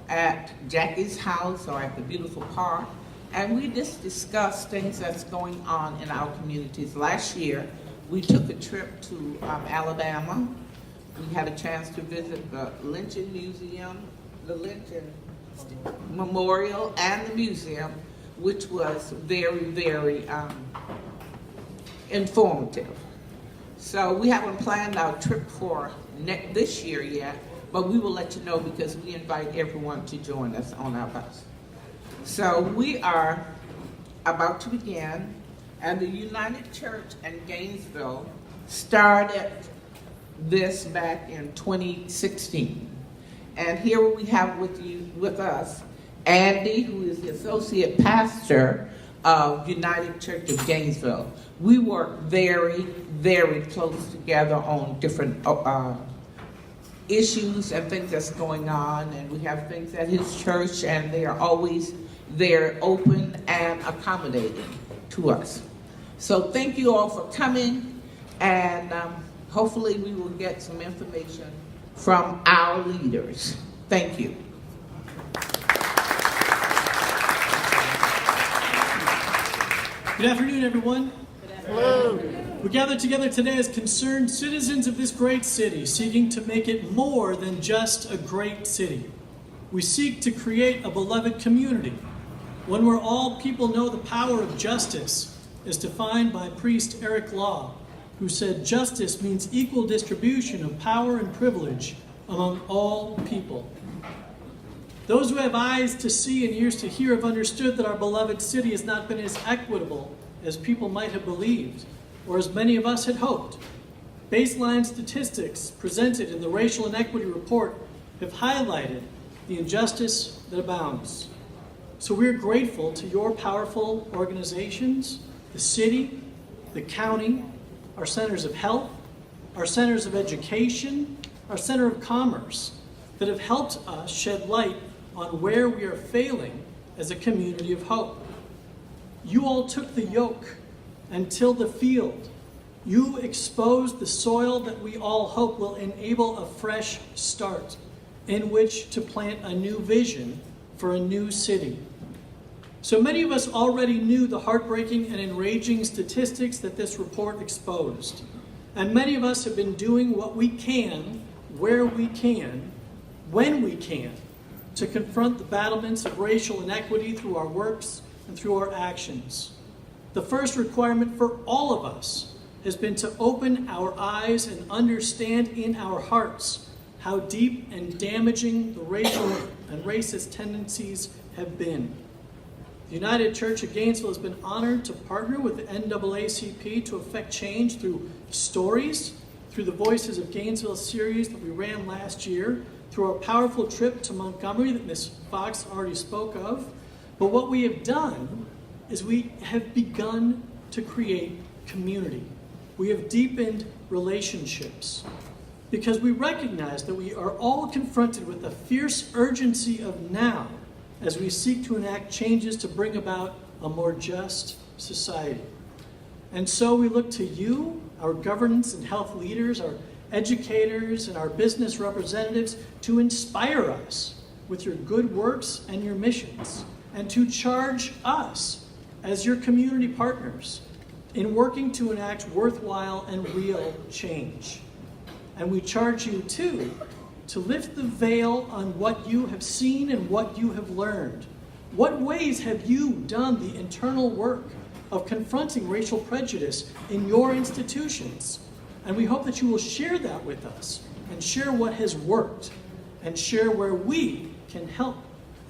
at Jackie's house or at the beautiful park, and we just discuss things that's going on in our communities. Last year, we took a trip to Alabama. We had a chance to visit the Lynching Museum, the Lynching Memorial, and the museum, which was very, very informative. So we haven't planned our trip for this year yet, but we will let you know because we invite everyone to join us on our bus. So we are about to begin, and the United Church in Gainesville started this back in 2016. And here we have with us Andy, who is the associate pastor of United Church of Gainesville. We work very, very close together on different issues and things that's going on, and we have things at his church, and they are always there, open and accommodating to us. So thank you all for coming, and hopefully we will get some information from our leaders. Thank you. Good afternoon, everyone. Hello. We gather together today as concerned citizens of this great city, seeking to make it more than just a great city. We seek to create a beloved community, one where all people know the power of justice, as defined by priest Eric Law, who said justice means equal distribution of power and privilege among all people. Those who have eyes to see and ears to hear have understood that our beloved city has not been as equitable as people might have believed, or as many of us had hoped. Baseline statistics presented in the Racial Inequity Report have highlighted the injustice that abounds. So we're grateful to your powerful organizations, the city, the county, our centers of health, our centers of education, our center of commerce, that have helped us shed light on where we are failing as a community of hope. You all took the yoke and tilled the field. You exposed the soil that we all hope will enable a fresh start in which to plant a new vision for a new city. So many of us already knew the heartbreaking and enraging statistics that this report exposed. And many of us have been doing what we can, where we can, when we can, to confront the battlements of racial inequity through our works and through our actions. The first requirement for all of us has been to open our eyes and understand in our hearts how deep and damaging the racial and racist tendencies have been. The United Church of Gainesville has been honored to partner with the NAACP to effect change through stories, through the Voices of Gainesville series that we ran last year, through our powerful trip to Montgomery that Ms. Fox already spoke of. But what we have done is we have begun to create community. We have deepened relationships because we recognize that we are all confronted with the fierce urgency of now as we seek to enact changes to bring about a more just society. And so we look to you, our governance and health leaders, our educators, and our business representatives to inspire us with your good works and your missions, and to charge us as your community partners in working to enact worthwhile and real change. And we charge you too to lift the veil on what you have seen and what you have learned. What ways have you done the internal work of confronting racial prejudice in your institutions? And we hope that you will share that with us and share what has worked and share where we can help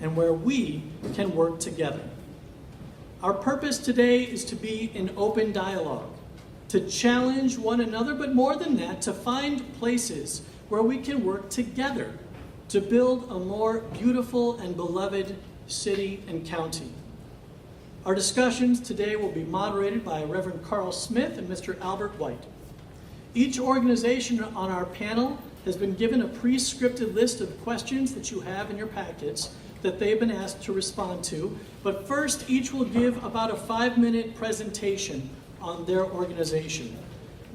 and where we can work together. Our purpose today is to be in open dialogue, to challenge one another, but more than that, to find places where we can work together to build a more beautiful and beloved city and county. Our discussions today will be moderated by Reverend Carl Smith and Mr. Albert White. Each organization on our panel has been given a pre-scripted list of questions that you have in your packets that they've been asked to respond to. But first, each will give about a 5-minute presentation on their organization.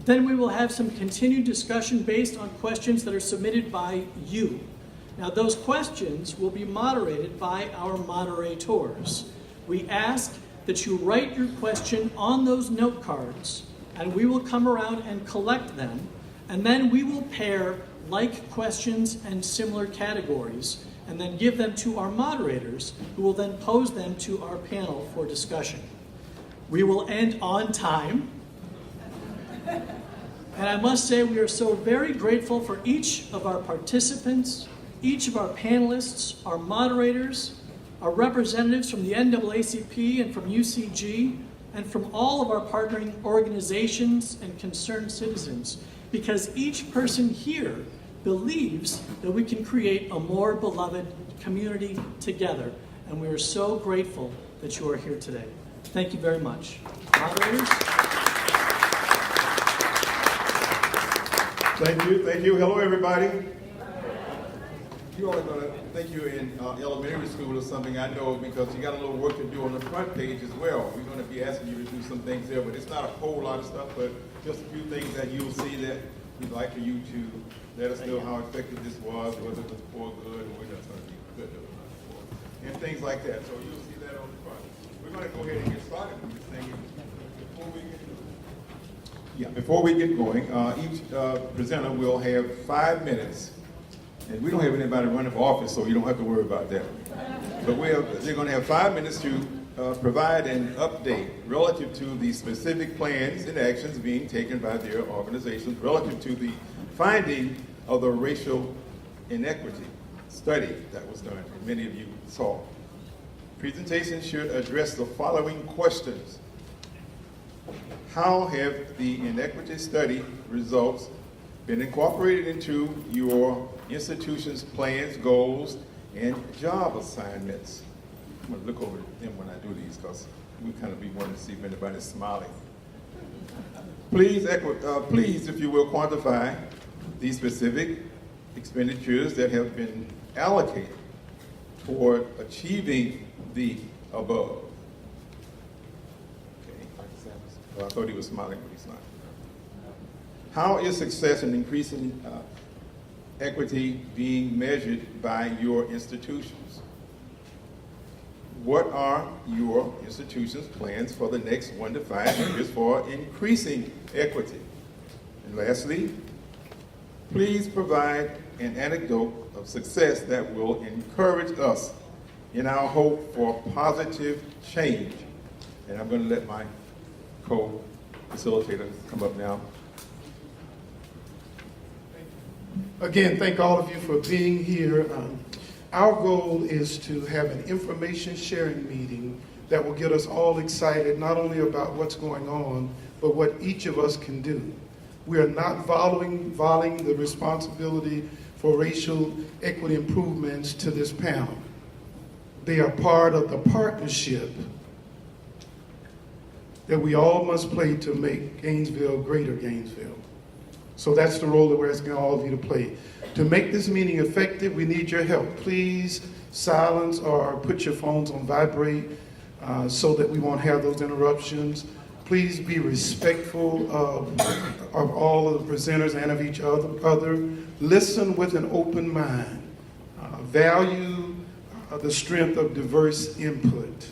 Then we will have some continued discussion based on questions that are submitted by you. Now, those questions will be moderated by our moderators. We ask that you write your question on those note cards, and we will come around and collect them, and then we will pair like questions and similar categories, and then give them to our moderators, who will then pose them to our panel for discussion. We will end on time. And I must say, we are so very grateful for each of our participants, each of our panelists, our moderators, our representatives from the NAACP and from UCG, and from all of our partnering organizations and concerned citizens, because each person here believes that we can create a more beloved community together. And we are so grateful that you are here today. Thank you very much. Moderators? Thank you. Hello, everybody. You all are going to think you're in elementary school or something, I know, because you got a little work to do on the front page as well. We're going to be asking you to do some things there, but it's not a whole lot of stuff, but just a few things that you'll see that we'd like for you to let us know how effective this was, whether it was for good or whether it's going to be good or not, and things like that. So you'll see that on the front. We're going to go ahead and get started with this thing. Before we get going, each presenter will have 5 minutes. And we don't have anybody running for office, so you don't have to worry about that. But they're going to have 5 minutes to provide an update relative to the specific plans and actions being taken by their organizations relative to the finding of the racial inequity study that was done, and many of you saw. Presentation should address the following questions. How have the inequity study results been incorporated into your institution's plans, goals, and job assignments? I'm going to look over them when I do these because we kind of be wanting to see if anybody's smiling. Please, if you will, quantify the specific expenditures that have been allocated toward achieving the above. I thought he was smiling, but he's not. How is success in increasing equity being measured by your institutions? What are your institution's plans for the next 1 to 5 years for increasing equity? And lastly, please provide an anecdote of success that will encourage us in our hope for positive change. And I'm going to let my co-facilitator come up now. Again, thank all of you for being here. Our goal is to have an information sharing meeting that will get us all excited, not only about what's going on, but what each of us can do. We are not volleying the responsibility for racial equity improvements to this panel. They are part of the partnership that we all must play to make Gainesville greater Gainesville. So that's the role that we're asking all of you to play. To make this meeting effective, we need your help. Please silence or put your phones on vibrate so that we won't have those interruptions. Please be respectful of all of the presenters and of each other. Listen with an open mind. Value the strength of diverse input.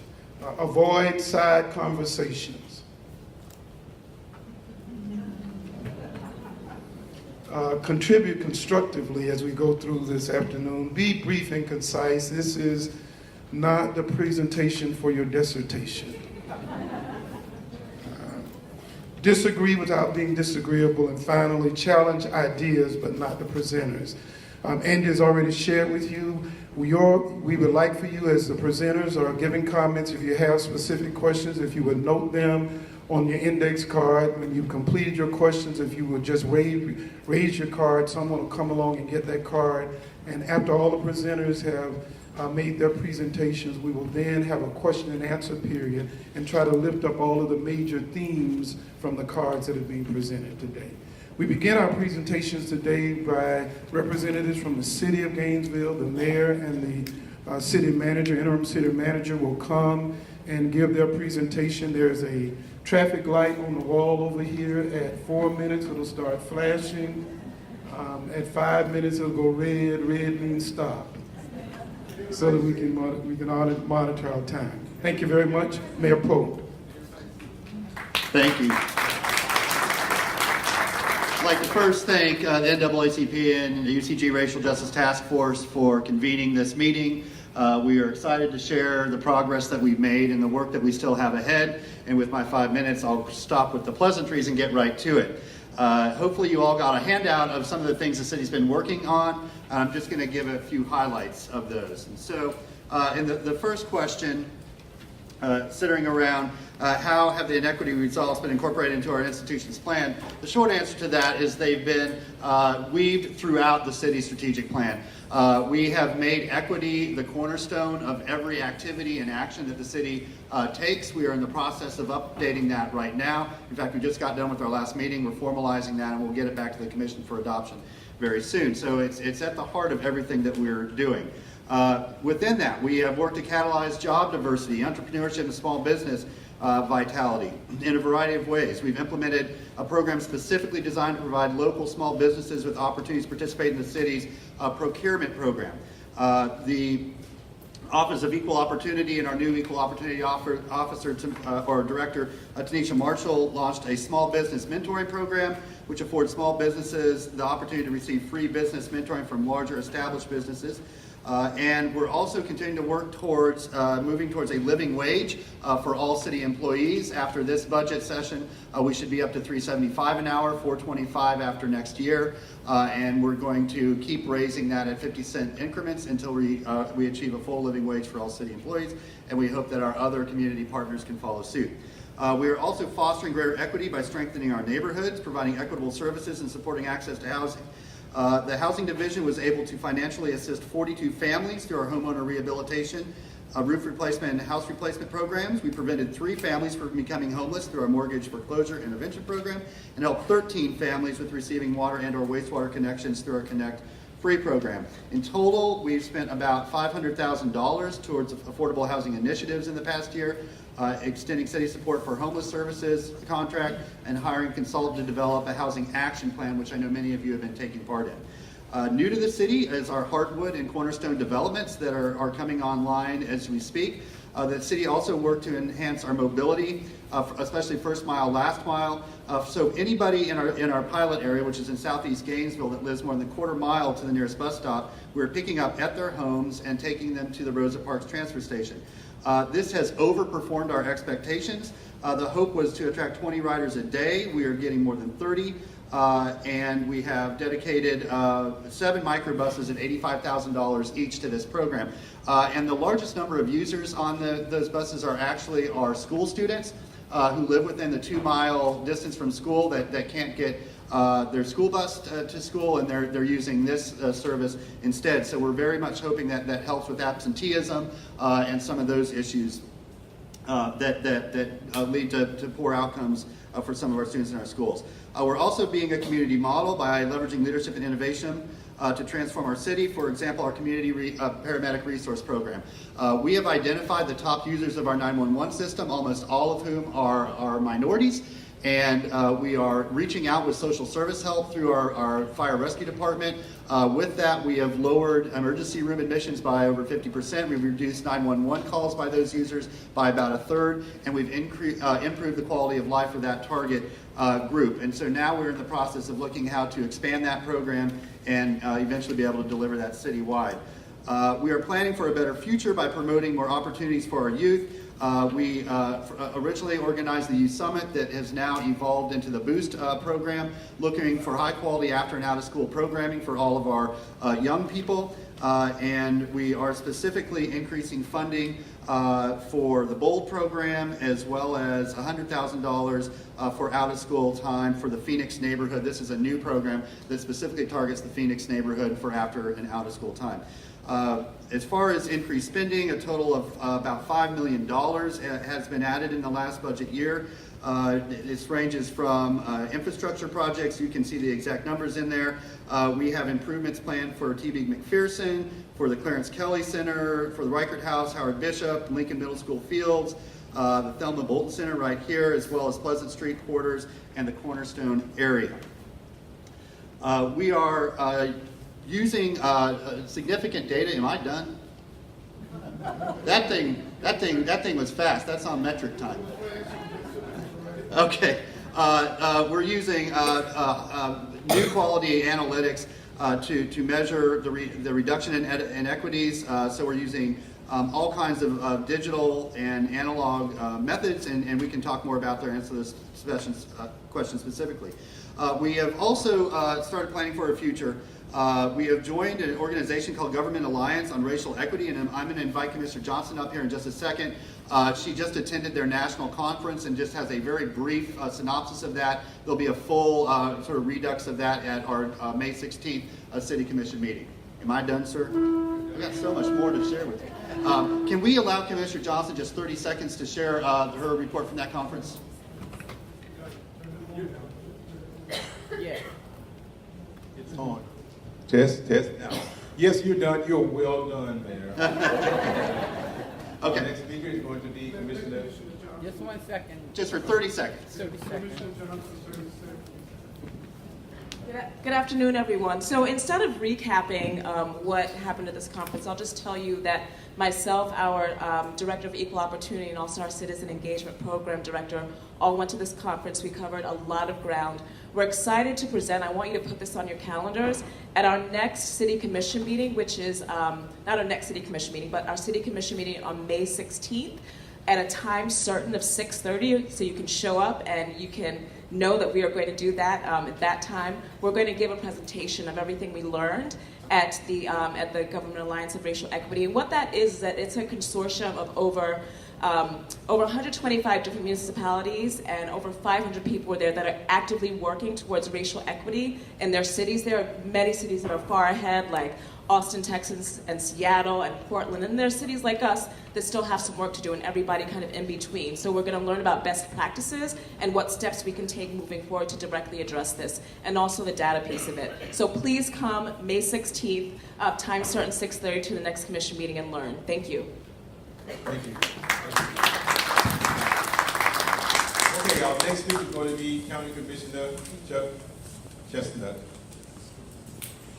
Avoid side conversations. Contribute constructively as we go through this afternoon. Be brief and concise. This is not the presentation for your dissertation. Disagree without being disagreeable. And finally, challenge ideas but not the presenters. Andy has already shared with you. We would like for you as the presenters or giving comments, if you have specific questions, if you would note them on your index card. When you completed your questions, if you would just raise your card, someone will come along and get that card. And after all the presenters have made their presentations, we will then have a question and answer period and try to lift up all of the major themes from the cards that are being presented today. We begin our presentations today by representatives from the City of Gainesville. The mayor and the city manager, interim city manager, will come and give their presentation. There's a traffic light on the wall over here. At 4 minutes, it'll start flashing. At 5 minutes, it'll go red. Red means stop, so that we can monitor our time. Thank you very much, Mayor Pope. Thank you. I'd like to first thank the NAACP and the UCG Racial Justice Task Force for convening this meeting. We are excited to share the progress that we've made and the work that we still have ahead. And with my 5 minutes, I'll stop with the pleasantries and get right to it. Hopefully you all got a handout of some of the things the city's been working on. I'm just going to give a few highlights of those. And so in the first question, centering around how have the inequity results been incorporated into our institution's plan? The short answer to that is they've been weaved throughout the city's strategic plan. We have made equity the cornerstone of every activity and action that the city takes. We are in the process of updating that right now. In fact, we just got done with our last meeting. We're formalizing that, and we'll get it back to the commission for adoption very soon. So it's at the heart of everything that we're doing. Within that, we have worked to catalyze job diversity, entrepreneurship, and small business vitality in a variety of ways. We've implemented a program specifically designed to provide local small businesses with opportunities to participate in the city's procurement program. The Office of Equal Opportunity and our new Equal Opportunity Officer or Director, Tanisha Marshall, launched a small business mentoring program which affords small businesses the opportunity to receive free business mentoring from larger established businesses. And we're also continuing to work towards moving towards a living wage for all city employees. After this budget session, we should be up to $3.75 an hour, $4.25 after next year, and we're going to keep raising that at 50-cent increments until we achieve a full living wage for all city employees, and we hope that our other community partners can follow suit. We are also fostering greater equity by strengthening our neighborhoods, providing equitable services, and supporting access to housing. The Housing Division was able to financially assist 42 families through our homeowner rehabilitation, roof replacement, and house replacement programs. We prevented 3 families from becoming homeless through our mortgage foreclosure intervention program, and helped 13 families with receiving water and or wastewater connections through our Connect Free program. In total, we've spent about $500,000 towards affordable housing initiatives in the past year, extending city support for homeless services contract, and hiring consultant to develop a housing action plan, which I know many of you have been taking part in. New to the city is our Heartwood and Cornerstone developments that are coming online as we speak. The city also worked to enhance our mobility, especially first mile, last mile. So anybody in our pilot area, which is in southeast Gainesville, that lives more than a quarter mile to the nearest bus stop, we're picking up at their homes and taking them to the Rosa Parks transfer station. This has overperformed our expectations. The hope was to attract 20 riders a day. We are getting more than 30. And we have dedicated 7 microbuses at $85,000 each to this program. And the largest number of users on those buses are actually our school students who live within the 2-mile distance from school that can't get their school bus to school, and they're using this service instead. So we're very much hoping that helps with absenteeism and some of those issues that lead to poor outcomes for some of our students in our schools. We're also being a community model by leveraging leadership and innovation to transform our city. For example, our community paramedic resource program. We have identified the top users of our 911 system, almost all of whom are minorities. And we are reaching out with social service help through our fire rescue department. With that, we have lowered emergency room admissions by over 50%. We've reduced 911 calls by those users by about 1/3, and we've improved the quality of life for that target group. And so now we're in the process of looking how to expand that program and eventually be able to deliver that citywide. We are planning for a better future by promoting more opportunities for our youth. We originally organized the Youth Summit that has now evolved into the Boost program, looking for high quality after and out of school programming for all of our young people. And we are specifically increasing funding for the BOLD program, as well as $100,000 for out of school time for the Phoenix neighborhood. This is a new program that specifically targets the Phoenix neighborhood for after and out of school time. As far as increased spending, a total of about $5 million has been added in the last budget year. This ranges from infrastructure projects. You can see the exact numbers in there. We have improvements planned for T.B. McPherson, for the Clarence Kelly Center, for the Reichert House, Howard Bishop, Lincoln Middle School Fields, the Thelma Bolton Center right here, as well as Pleasant Street quarters and the Cornerstone area. We are using significant data. Am I done? That thing was fast. That's on metric time. Okay. We're using new quality analytics to measure the reduction in inequities. So we're using all kinds of digital and analog methods, and we can talk more about that and answer this question specifically. We have also started planning for our future. We have joined an organization called Government Alliance on Racial Equity, and I'm going to invite Commissioner Johnson up here in just a second. She just attended their national conference and just has a very brief synopsis of that. There'll be a full sort of redux of that at our May 16th City Commission meeting. Am I done, sir? I've got so much more to share with you. Can we allow Commissioner Johnson just 30 seconds to share her report from that conference? Yeah. It's on. Test. Now, yes, you're done. You're well done, Mayor. Okay. Our next speaker is going to be Commissioner. Just 1 second. Just for 30 seconds. 30 seconds. Good afternoon, everyone. So instead of recapping what happened at this conference, I'll just tell you that myself, our Director of Equal Opportunity, and also our Citizen Engagement Program Director all went to this conference. We covered a lot of ground. We're excited to present. I want you to put this on your calendars. At our next City Commission meeting, which is not our next City Commission meeting, but our City Commission meeting on May 16th, at a time certain of 6:30, so you can show up and you can know that we are going to do that at that time. We're going to give a presentation of everything we learned at the Government Alliance of Racial Equity. And what that is that it's a consortium of over 125 different municipalities, and over 500 people were there that are actively working towards racial equity in their cities. There are many cities that are far ahead, like Austin, Texas, and Seattle, and Portland. And there are cities like us that still have some work to do, and everybody kind of in between. So we're going to learn about best practices and what steps we can take moving forward to directly address this, and also the data piece of it. So please come May 16th, time certain 6:30, to the next commission meeting and learn. Thank you. Thank you. Okay, our next speaker is going to be County Commissioner Chuck Chestnut.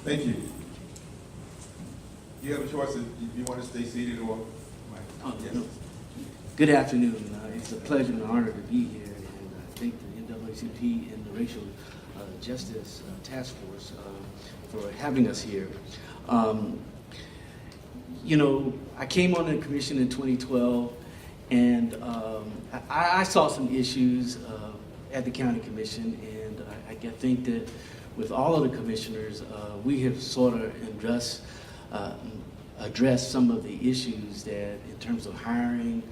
Thank you. You have a choice if you want to stay seated or. Yes. No. Good afternoon. It's a pleasure and honor to be here, and I thank the NAACP and the Racial Justice Task Force for having us here. You know, I came on the commission in 2012, and I saw some issues at the county commission, and I think that with all of the commissioners, we have sort of address some of the issues that, in terms of hiring,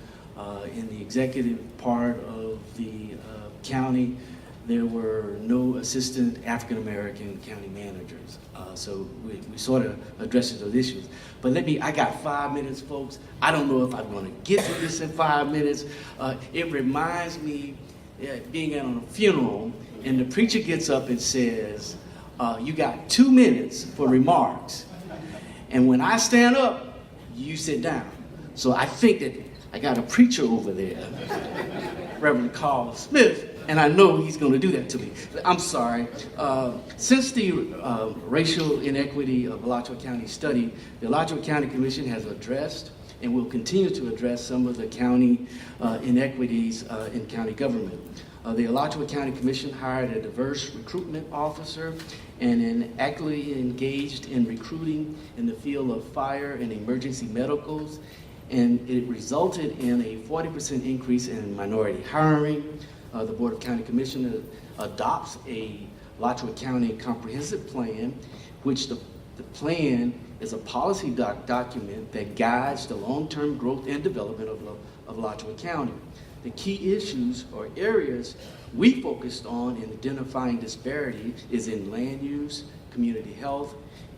in the executive part of the county, there were no assistant African-American county managers. So we sort of addressed those issues. But I got 5 minutes, folks. I don't know if I'm going to get to this in 5 minutes. It reminds me being at a funeral, and the preacher gets up and says, you got 2 minutes for remarks. And when I stand up, you sit down. So I think that I got a preacher over there, Reverend Carl Smith, and I know he's going to do that to me. I'm sorry. Since the racial inequity of Alachua County study, the Alachua County Commission has addressed and will continue to address some of the county inequities in county government. The Alachua County Commission hired a diverse recruitment officer and actively engaged in recruiting in the field of fire and emergency medicals, and it resulted in a 40% increase in minority hiring. The Board of County Commissioners adopts a Alachua County comprehensive plan, which the plan is a policy document that guides the long-term growth and development of Alachua County. The key issues or areas we focused on in identifying disparity is in land use, community health,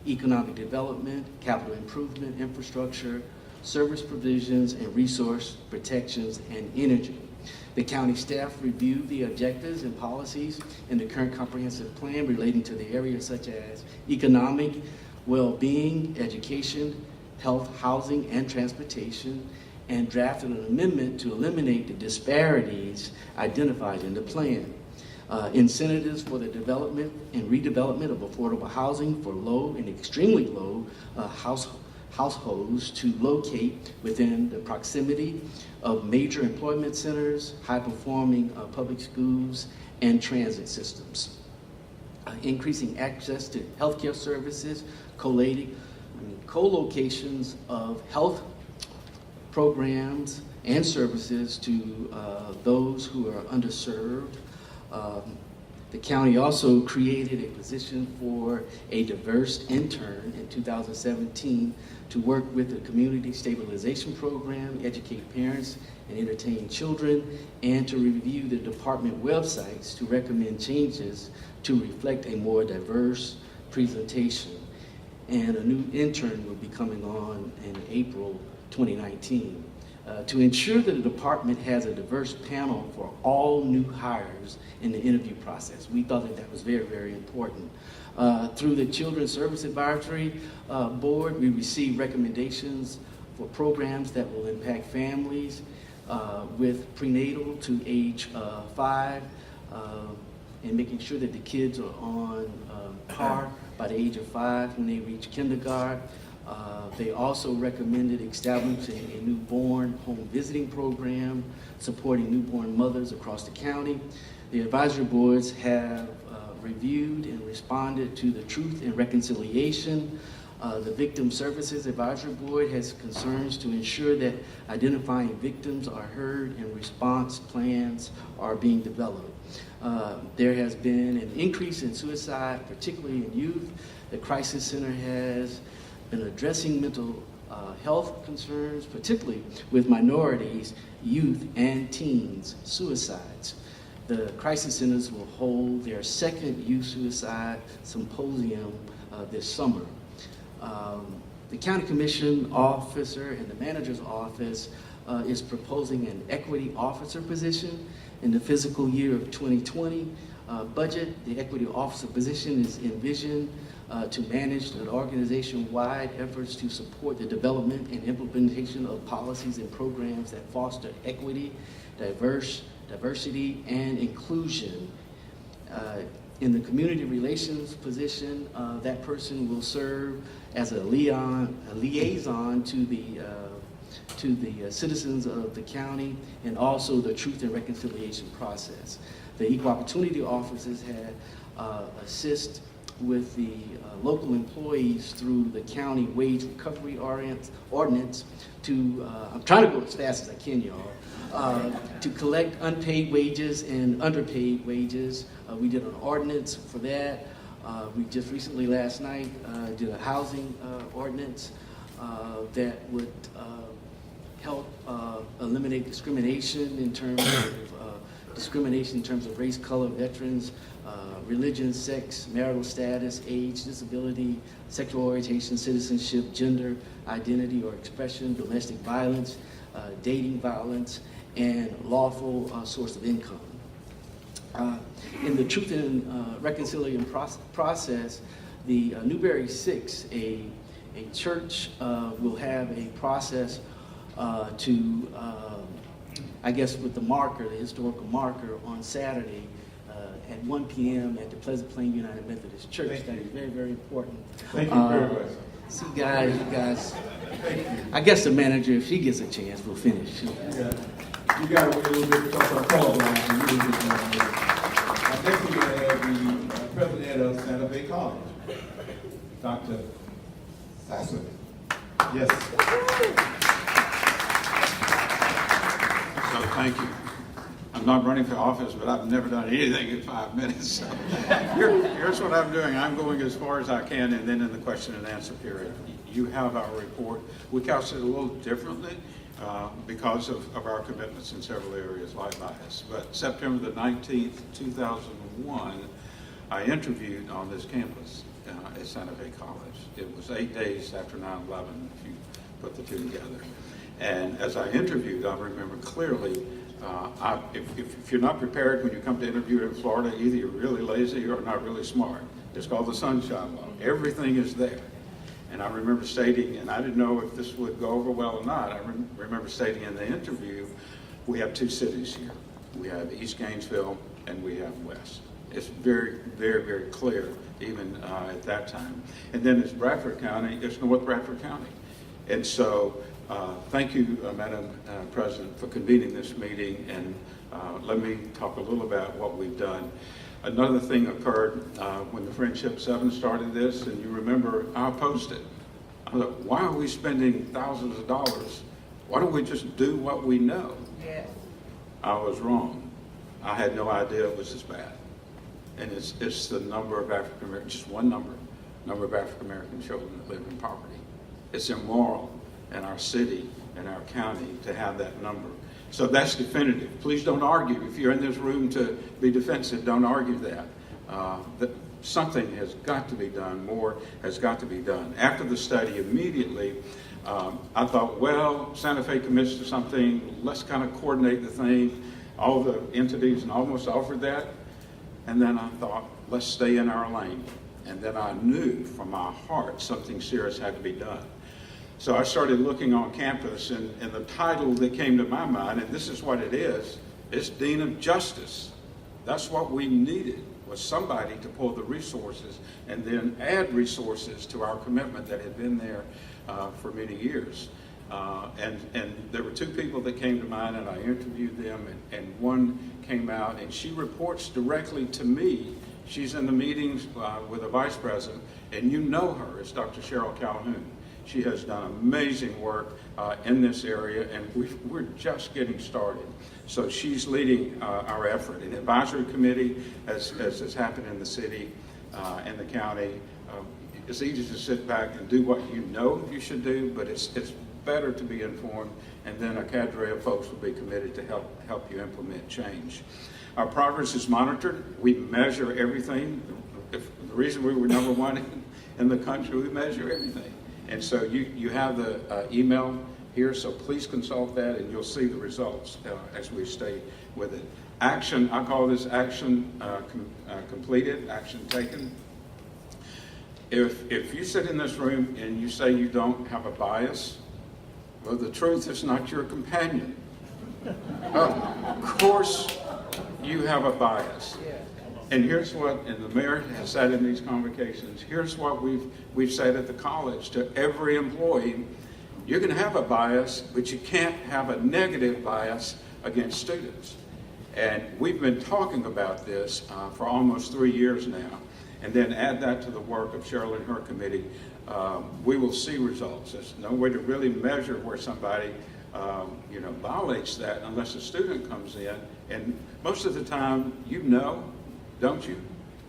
economic development, capital improvement, infrastructure, service provisions, and resource protections, and energy. The county staff reviewed the objectives and policies in the current comprehensive plan relating to the areas such as economic, well-being, education, health, housing, and transportation, and drafted an amendment to eliminate the disparities identified in the plan. incentives for the development and redevelopment of affordable housing for low and extremely low households to locate within the proximity of major employment centers, high-performing public schools, and transit systems. Increasing access to healthcare services, co-locations of health programs and services to those who are underserved. The county also created a position for a diverse intern in 2017 to work with the Community Stabilization Program, educate parents and entertain children, and to review the department websites to recommend changes to reflect a more diverse presentation. And a new intern will be coming on in April 2019. To ensure that the department has a diverse panel for all new hires in the interview process. We thought that that was very, very important. Through the Children's Service Advisory Board, we received recommendations for programs that will impact families with prenatal to age 5, and making sure that the kids are on par by the age of 5 when they reach kindergarten. They also recommended establishing a newborn home visiting program, supporting newborn mothers across the county. The advisory boards have reviewed and responded to the Truth and Reconciliation. The Victim Services Advisory Board has concerns to ensure that identifying victims are heard and response plans are being developed. There has been an increase in suicide, particularly in youth. The Crisis Center has been addressing mental health concerns, particularly with minorities, youth, and teens suicides. The Crisis Centers will hold their second youth suicide symposium this summer. The County Commission officer and the manager's office is proposing an equity officer position in the fiscal year of 2020 budget. The equity officer position is envisioned to manage the organization-wide efforts to support the development and implementation of policies and programs that foster equity, diversity, and inclusion. In the community relations position, that person will serve as a liaison to the citizens of the county, and also the Truth and Reconciliation process. The Equal Opportunity offices had assist with the local employees through the county wage recovery ordinance to, I'm trying to go as fast as I can, y'all, to collect unpaid wages and underpaid wages. We did an ordinance for that. We just recently, last night, did a housing ordinance that would help eliminate discrimination in terms of race, color, veterans, religion, sex, marital status, age, disability, sexual orientation, citizenship, gender, identity or expression, domestic violence, dating violence, and lawful source of income. In the Truth and Reconciliation process, the Newberry 6, a church, will have a process to, I guess with the marker, the historical marker, on Saturday at 1 p.m. at the Pleasant Plain United Methodist Church. That is very, very important. Thank you very much. See, guys, I guess the manager, if she gets a chance, will finish. You got to wait a little bit to talk about call lines. Next we're going to have the president of Santa Fe College, Dr. Sassman. Yes. So thank you. I'm not running for office, but I've never done anything in 5 minutes. So here's what I'm doing. I'm going as far as I can, and then in the question and answer period, you have our report. We couched it a little differently because of our commitments in several areas like bias. But September the 19th, 2001, I interviewed on this campus at Santa Fe College. It was 8 days after 9/11, if you put the two together. And as I interviewed, I remember clearly, if you're not prepared when you come to interview in Florida, either you're really lazy or not really smart. It's called the sunshine law. Everything is there. And I remember stating, and I didn't know if this would go over well or not, I remember stating in the interview, we have two cities here. We have East Gainesville and we have west. It's very, very, very clear even at that time. And then it's Bradford County, it's North Bradford County. And so thank you, Madam President, for convening this meeting, and let me talk a little about what we've done. Another thing occurred when the Friendship 7 started this, and you remember I opposed it. I was like, why are we spending thousands of dollars? Why don't we just do what we know? Yes. I was wrong. I had no idea it was this bad. And it's the number of African Americans, just one number of African American children that live in poverty. It's immoral in our city and our county to have that number. So that's definitive. Please don't argue. If you're in this room to be defensive, don't argue that. Something has got to be done. More has got to be done. After the study, immediately, I thought, well, Santa Fe commits to something. Let's kind of coordinate the thing. All the entities and almost offered that. And then I thought, let's stay in our lane. And then I knew from my heart something serious had to be done. So I started looking on campus, and the title that came to my mind, and this is what it is Dean of Justice. That's what we needed, was somebody to pull the resources and then add resources to our commitment that had been there for many years. And there were two people that came to mind, and I interviewed them, and one came out, and she reports directly to me. She's in the meetings with the vice president, and you know her. It's Dr. Cheryl Calhoun. She has done amazing work in this area, and we're just getting started. So she's leading our effort. An advisory committee, as has happened in the city and the county. It's easy to sit back and do what you know you should do, but it's better to be informed, and then a cadre of folks will be committed to help you implement change. Our progress is monitored. We measure everything. The reason we were number one in the country, we measure everything. And so you have the email here, so please consult that, and you'll see the results as we stay with it. Action, I call this action completed, action taken. If you sit in this room and you say you don't have a bias, well, the truth is not your companion. Of course you have a bias. And here's what, and the mayor has said in these convocations, here's what we've said at the college to every employee: you can have a bias, but you can't have a negative bias against students. And we've been talking about this for almost 3 years now. And then add that to the work of Cheryl and her committee, we will see results. There's no way to really measure where somebody violates that unless a student comes in. And most of the time, don't you?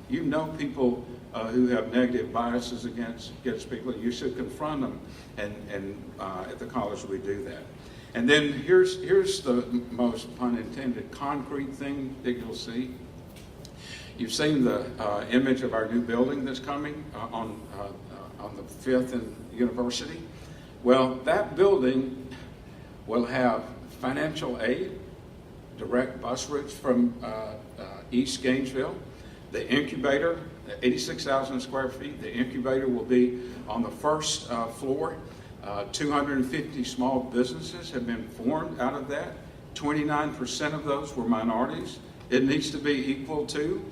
You know people who have negative biases against people. You should confront them, and at the college we do that. And then here's the most pun intended concrete thing that you'll see. You've seen the image of our new building that's coming on the 5th and University. Well, that building will have financial aid, direct bus routes from East Gainesville. The incubator, 86,000 square feet, the incubator will be on the first floor. 250 small businesses have been formed out of that. 29% of those were minorities. It needs to be equal to.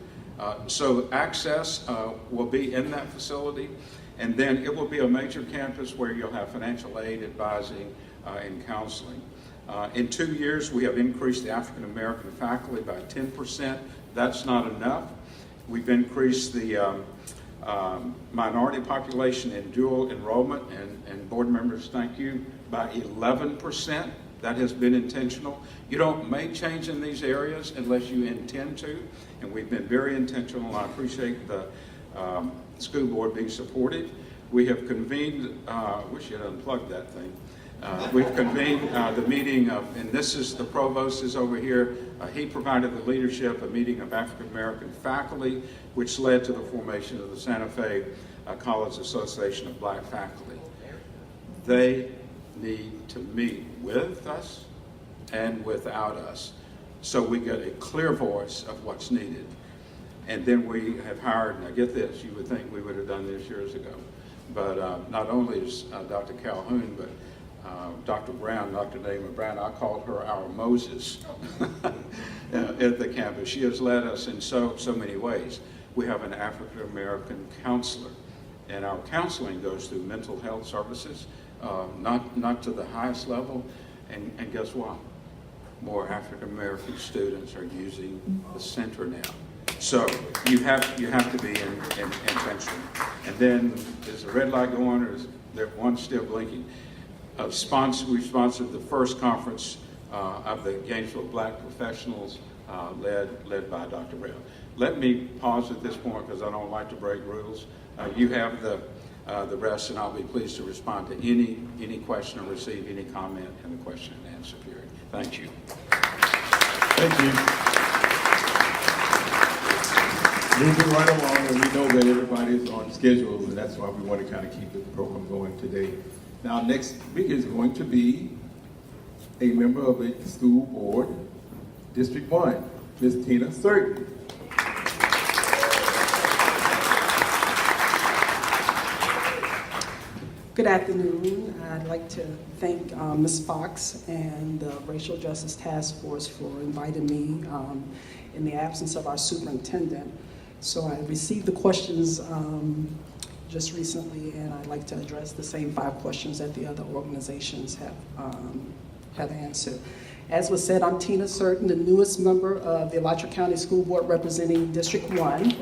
So access will be in that facility, and then it will be a major campus where you'll have financial aid, advising, and counseling. In 2 years, we have increased the African American faculty by 10%. That's not enough. We've increased the minority population in dual enrollment, and board members, thank you, by 11%. That has been intentional. You don't make change in these areas unless you intend to, and we've been very intentional. I appreciate the school board being supportive. We have convened, wish you had unplugged that thing. We've convened the meeting of, and this is the provost is over here. He provided the leadership, a meeting of African American faculty, which led to the formation of the Santa Fe College Association of Black Faculty. They need to meet with us and without us, so we get a clear voice of what's needed. And then we have hired, now get this, you would think we would have done this years ago, but not only is Dr. Calhoun, but Dr. Brown, Dr. Damon Brown, I call her our Moses at the campus. She has led us in so many ways. We have an African American counselor, and our counseling goes through mental health services, not to the highest level. And guess what? More African American students are using the center now. So you have to be intentional. And then is the red light going, or is there one still blinking? We've sponsored the first conference of the Gainesville Black Professionals, led by Dr. Brown. Let me pause at this point because I don't like to break rules. You have the rest, and I'll be pleased to respond to any question or receive any comment in the question and answer period. Thank you. Thank you. Moving right along, and we know that everybody is on schedule, and that's why we want to kind of keep the program going today. Now, next speaker is going to be a member of the school board, District 1, Ms. Tina Surton. Good afternoon. I'd like to thank Ms. Fox and the Racial Justice Task Force for inviting me in the absence of our superintendent. So I received the questions just recently, and I'd like to address the same 5 questions that the other organizations have answered. As was said, I'm Tina Surton, the newest member of the Alachua County School Board representing District 1.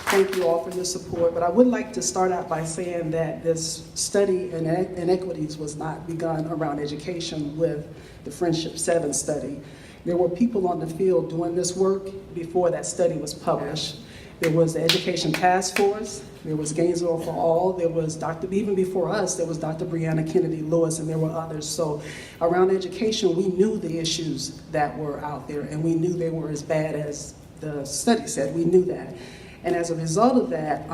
Thank you all for your support, but I would like to start out by saying that this study in inequities was not begun around education with the Friendship 7 study. There were people on the field doing this work before that study was published. There was the Education Task Force, there was Gainesville for All, there was even before us, there was Dr. Breonna Kennedy Lewis, and there were others. So around education, we knew the issues that were out there, and we knew they were as bad as the study said. We knew that. And as a result of that,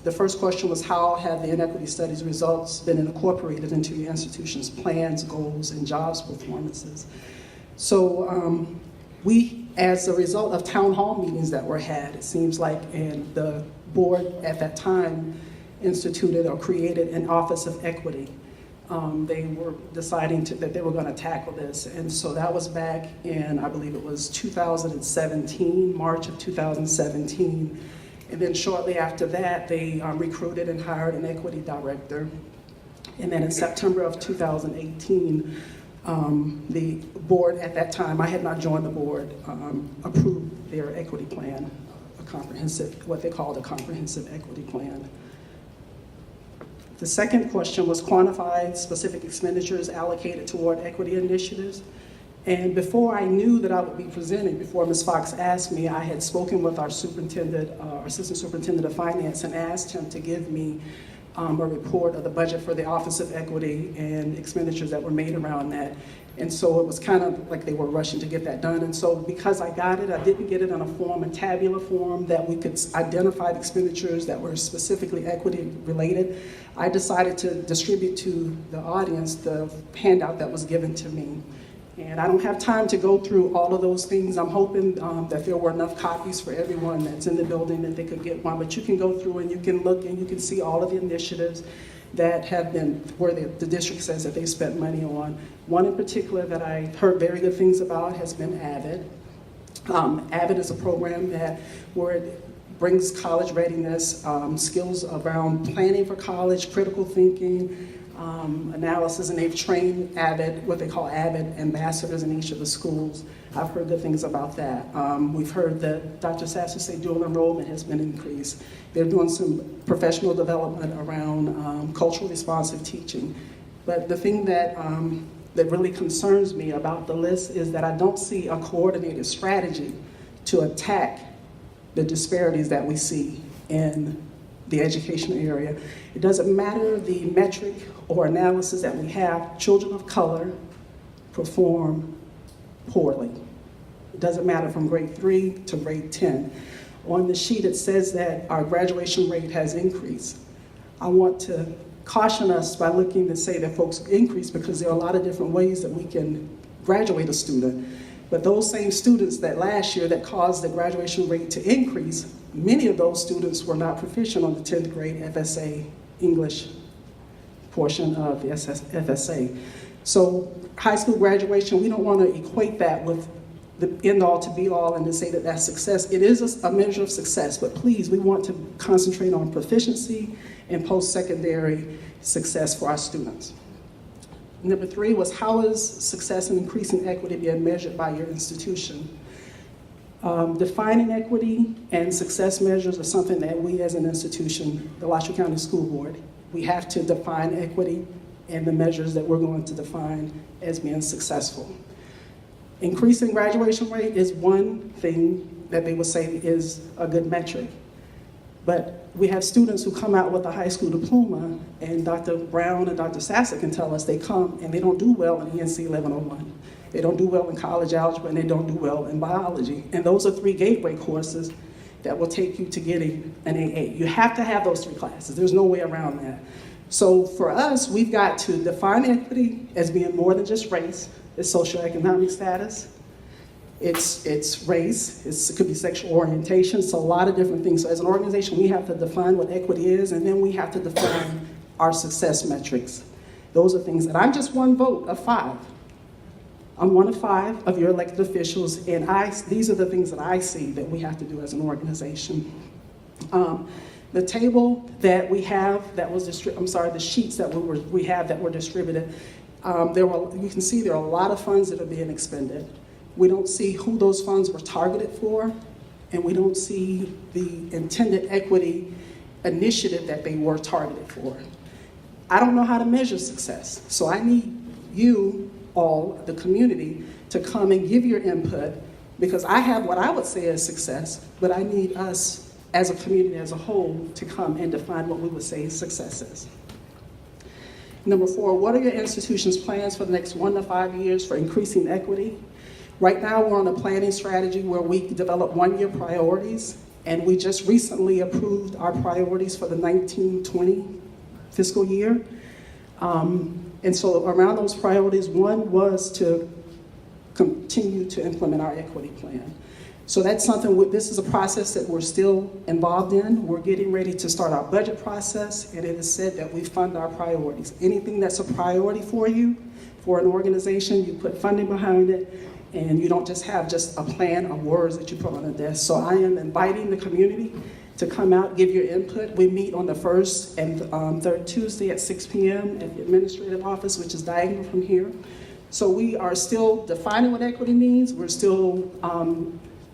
the first question was, how have the inequity studies results been incorporated into your institution's plans, goals, and jobs performances? So we, as a result of town hall meetings that were had, it seems like, and the board at that time instituted or created an Office of Equity. They were deciding that they were going to tackle this. And so that was back in, I believe it was 2017, March of 2017. And then shortly after that, they recruited and hired an equity director. And then in September of 2018, the board at that time, I had not joined the board, approved their equity plan, what they called a comprehensive equity plan. The second question was quantify specific expenditures allocated toward equity initiatives. And before I knew that I would be presenting, before Ms. Fox asked me, I had spoken with our superintendent, our assistant superintendent of finance, and asked him to give me a report of the budget for the Office of Equity and expenditures that were made around that. And so it was kind of like they were rushing to get that done. And so because I got it, I didn't get it in a form, a tabular form, that we could identify the expenditures that were specifically equity related. I decided to distribute to the audience the handout that was given to me. And I don't have time to go through all of those things. I'm hoping that there were enough copies for everyone that's in the building that they could get one. But you can go through and you can look and you can see all of the initiatives that have been, where the district says that they spent money on. One in particular that I've heard very good things about has been AVID. AVID is a program where it brings college readiness, skills around planning for college, critical thinking, analysis, and they've trained AVID, what they call AVID ambassadors in each of the schools. I've heard good things about that. We've heard that Dr. Sasser say dual enrollment has been increased. They're doing some professional development around culturally responsive teaching. But the thing that really concerns me about the list is that I don't see a coordinated strategy to attack the disparities that we see in the education area. It doesn't matter the metric or analysis that we have, children of color perform poorly. It doesn't matter from grade 3 to grade 10. On the sheet it says that our graduation rate has increased. I want to caution us by looking to say that folks increase because there are a lot of different ways that we can graduate a student. But those same students that last year that caused the graduation rate to increase, many of those students were not proficient on the 10th grade FSA English portion of the FSA. So high school graduation, we don't want to equate that with the end all to be all and to say that that's success. It is a measure of success, but please, we want to concentrate on proficiency and post-secondary success for our students. Number 3 was, how is success in increasing equity being measured by your institution? Defining equity and success measures are something that we as an institution, the Alachua County School Board, we have to define equity and the measures that we're going to define as being successful. Increasing graduation rate is one thing that they would say is a good metric. But we have students who come out with a high school diploma, and Dr. Brown and Dr. Sassa can tell us they come and they don't do well in ENC 1101. They don't do well in college algebra, and they don't do well in biology. And those are 3 gateway courses that will take you to getting an AA. You have to have those 3 classes. There's no way around that. So for us, we've got to define equity as being more than just race. It's socioeconomic status, it's race, it could be sexual orientation, so a lot of different things. So as an organization, we have to define what equity is, and then we have to define our success metrics. Those are things that I'm just one vote of 5. I'm one of 5 of your elected officials, and these are the things that I see that we have to do as an organization. The table that we have that was the sheets that we have that were distributed, you can see there are a lot of funds that are being expended. We don't see who those funds were targeted for, and we don't see the intended equity initiative that they were targeted for. I don't know how to measure success, so I need you all, the community, to come and give your input, because I have what I would say is success, but I need us as a community as a whole to come and define what we would say success is. Number 4, what are your institution's plans for the next 1 to 5 years for increasing equity? Right now, we're on a planning strategy where we develop 1-year priorities, and we just recently approved our priorities for the 19-20 fiscal year. And so around those priorities, one was to continue to implement our equity plan. So that's something, this is a process that we're still involved in. We're getting ready to start our budget process, and it is said that we fund our priorities. Anything that's a priority for you, for an organization, you put funding behind it, and you don't just have just a plan of words that you put on a desk. So I am inviting the community to come out, give your input. We meet on the first and third Tuesday at 6 p.m. at the administrative office, which is diagonal from here. So we are still defining what equity means. We're still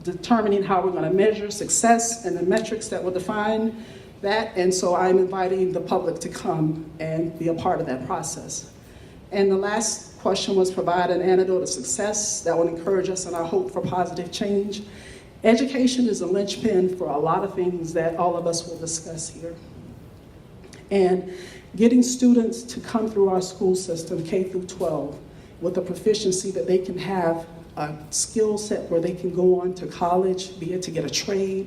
determining how we're going to measure success and the metrics that will define that. And so I'm inviting the public to come and be a part of that process. And the last question was provide an antidote of success that would encourage us in our hope for positive change. Education is a linchpin for a lot of things that all of us will discuss here. And getting students to come through our school system, K through 12, with a proficiency that they can have a skill set where they can go on to college, be it to get a trade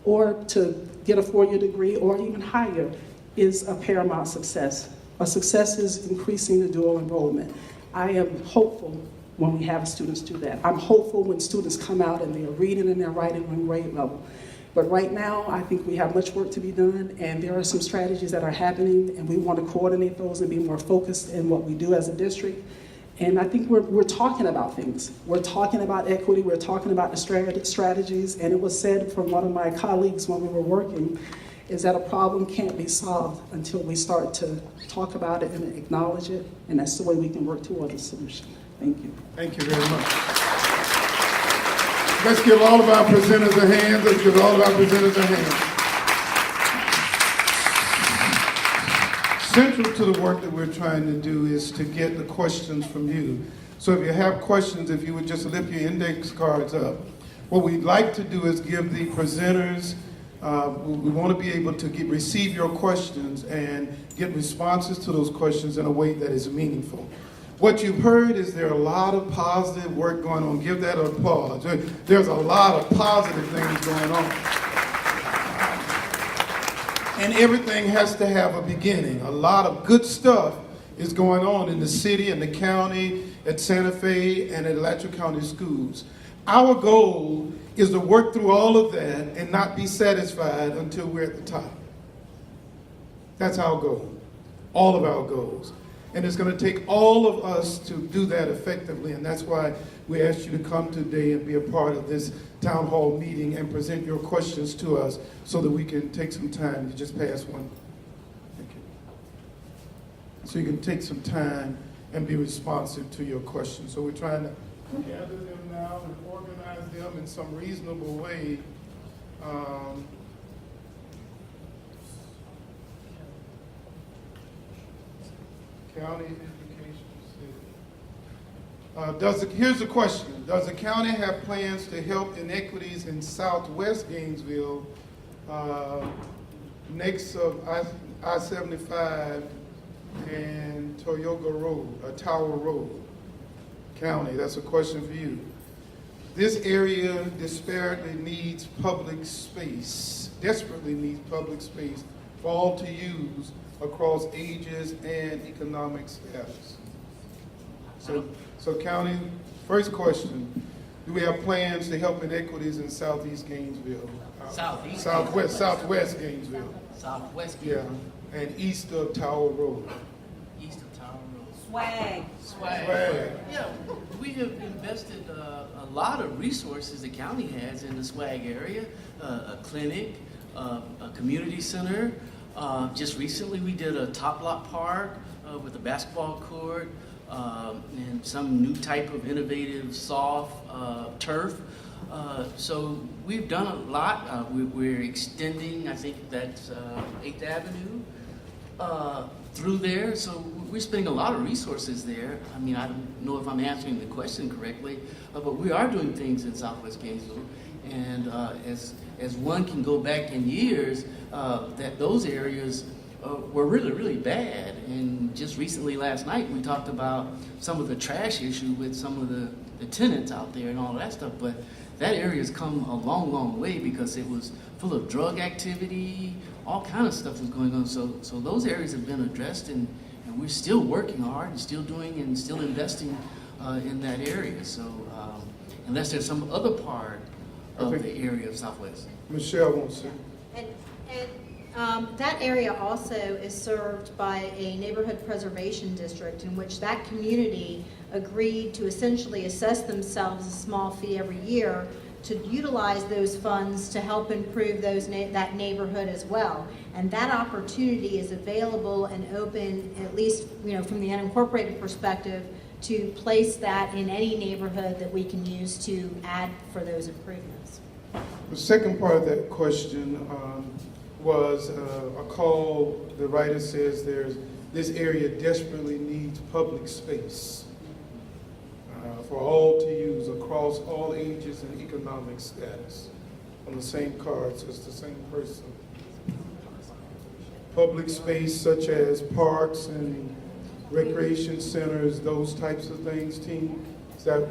or to get a 4-year degree or even higher, is a paramount success. A success is increasing the dual enrollment. I am hopeful when we have students do that. I'm hopeful when students come out and they're reading and they're writing on grade level. But right now, I think we have much work to be done, and there are some strategies that are happening, and we want to coordinate those and be more focused in what we do as a district. And I think we're talking about things. We're talking about equity, we're talking about the strategies, and it was said from one of my colleagues when we were working, is that a problem can't be solved until we start to talk about it and acknowledge it, and that's the way we can work toward a solution. Thank you. Thank you very much. Let's give all of our presenters a hand. Let's give all of our presenters a hand. Central to the work that we're trying to do is to get the questions from you. So if you have questions, if you would just lift your index cards up. What we'd like to do is give the presenters, we want to be able to receive your questions and get responses to those questions in a way that is meaningful. What you've heard is there are a lot of positive work going on. Give that an applause. There's a lot of positive things going on. And everything has to have a beginning. A lot of good stuff is going on in the city and the county, at Santa Fe, and at Alachua County schools. Our goal is to work through all of that and not be satisfied until we're at the top. That's our goal. all of our goals. And it's going to take all of us to do that effectively, and that's why we asked you to come today and be a part of this town hall meeting and present your questions to us so that we can take some time. You just pass one. Thank you. So you can take some time and be responsive to your questions. So we're trying to gather them now and organize them in some reasonable way. County education city. Here's the question. Does the county have plans to help Inequities in Southwest Gainesville, next of I-75 and Tower Road? County, that's a question for you. This area desperately needs public space for all to use across ages and economic status. So county, first question, do we have plans to help Inequities in Southeast Gainesville? Southwest Gainesville. Southwest Yeah, Gainesville. and east of Tower Road. East of Town Road. Swag. Swag. Yeah, we have invested a lot of resources the county has in the swag area, a clinic, a community center. Just recently we did a top lot park with a basketball court and some new type of innovative soft turf. So we've done a lot. We're extending, I think that's 8th Avenue through there. So we're spending a lot of resources there. I mean, I don't know if I'm answering the question correctly, but we are doing things in Southwest Gainesville. And as one can go back in years, that those areas were really, really bad. And just recently last night, we talked about some of the trash issue with some of the tenants out there and all that stuff. But that area has come a long, long way because it was full of drug activity, all kind of stuff was going on. So those areas have been addressed, and we're still working hard and still doing and still investing in that area. So unless there's some other part of the area of Southwest. Michelle wants to. And that area also is served by a neighborhood preservation district in which that community agreed to essentially assess themselves a small fee every year to utilize those funds to help improve that neighborhood as well. And that opportunity is available and open, at least from the unincorporated perspective, to place that in any neighborhood that we can use to add for those improvements. The second part of that question was a call. The writer says this area desperately needs public space for all to use across all ages and economic status. On the same card, so it's the same person. Public space such as parks and recreation centers, those types of things, team. Is that?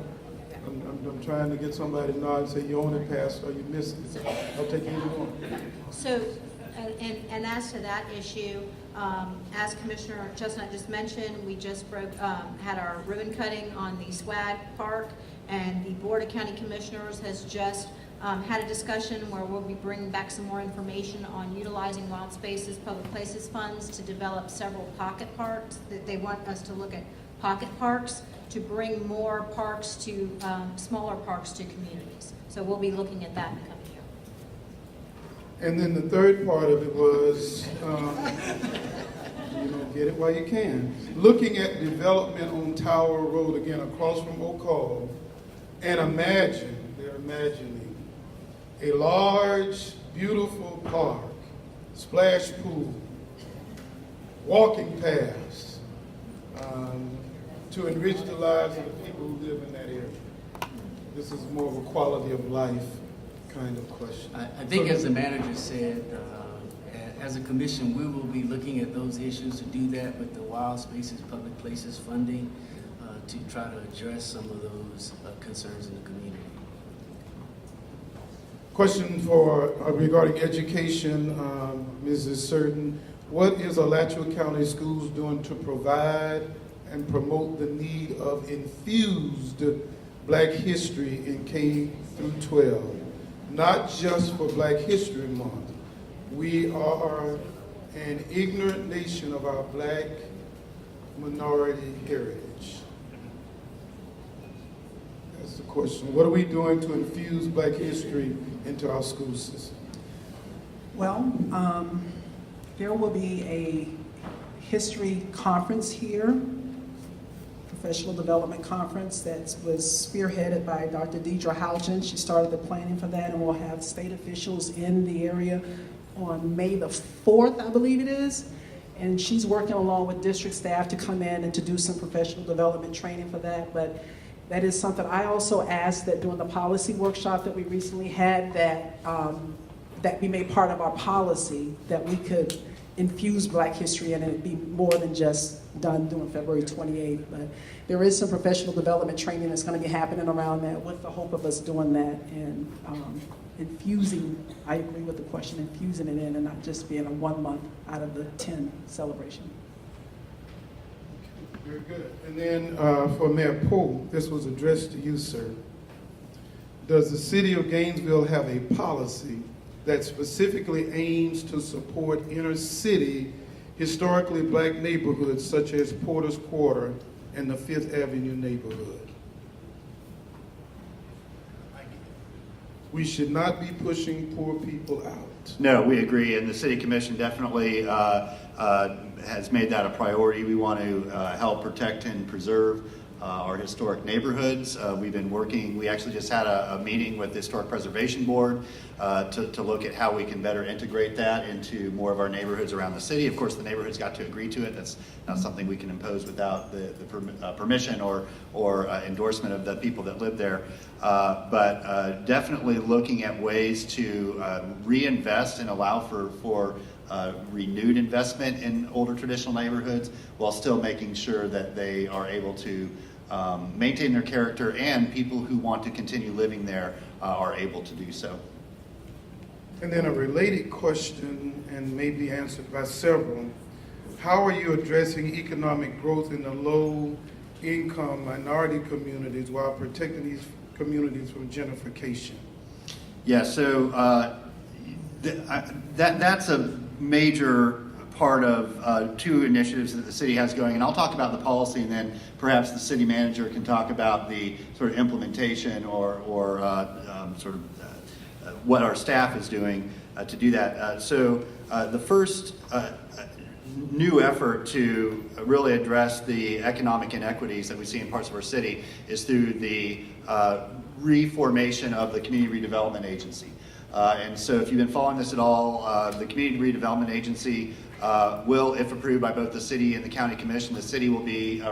I'm trying to get somebody to nod and say you own it, Pastor, or you missed it. I'll take either one. So, and as to that issue, as Commissioner Chestnut just mentioned, we just had our ribbon cutting on the Swag Park, and the Board of County Commissioners has just had a discussion where we'll be bringing back some more information on utilizing Wild Spaces Public Places funds to develop several pocket parks. That they want us to look at pocket parks to bring more parks to smaller parks to communities. So we'll be looking at that in the coming year. And then the third part of it was, get it while you can. Looking at development on Tower Road, again, across from Oak Hall, and they're imagining a large, beautiful park, splash pool, walking paths, to enrich the lives of the people who live in that area. This is more of a quality of life kind of question. I think as the manager said, as a commission, we will be looking at those issues to do that with the Wild Spaces Public Places funding to try to address some of those concerns in the community. Question for regarding education, Mrs. Certain. What is Alachua County Schools doing to provide and promote the need of infused Black history in K through 12? Not just for Black History Month. We are an ignorant nation of our black minority heritage? That's the question. What are we doing to infuse black history into our school system? Well, there will be a history conference here, professional development conference that was spearheaded by Dr. Deidre Houchin. She started the planning for that, and we'll have state officials in the area on May the 4th, I believe it is. And she's working along with district staff to come in and to do some professional development training for that. But that is something I also asked that during the policy workshop that we recently had, that be made part of our policy, that we could infuse black history in, and it'd be more than just done during February 28th. But there is some professional development training that's going to be happening around that, with the hope of us doing that and infusing, I agree with the question, infusing it in and not just being a 1 month out of the 10 celebration. Very good. And then for Mayor Poole, this was addressed to you, sir. Does the City of Gainesville have a policy that specifically aims to support inner city, historically black neighborhoods such as Porter's Quarter and the Fifth Avenue neighborhood? We should not be pushing poor people out. No, we agree, and the City Commission definitely has made that a priority. We want to help protect and preserve our historic neighborhoods. We've been working, we actually just had a meeting with the Historic Preservation Board to look at how we can better integrate that into more of our neighborhoods around the city. Of course, the neighborhoods got to agree to it. That's not something we can impose without the permission or endorsement of the people that live there. But definitely looking at ways to reinvest and allow for renewed investment in older traditional neighborhoods, while still making sure that they are able to maintain their character, and people who want to continue living there are able to do so. And then a related question, and maybe answered by several, how are you addressing economic growth in the low-income minority communities while protecting these communities from gentrification? Yeah, so that's a major part of two initiatives that the city has going, and I'll talk about the policy, and then perhaps the city manager can talk about the sort of implementation or what our staff is doing to do that. So the first new effort to really address the economic inequities that we see in parts of our city is through the reformation of the Community Redevelopment Agency. And so if you've been following this at all, the Community Redevelopment Agency will, if approved by both the city and the county commission, the city will be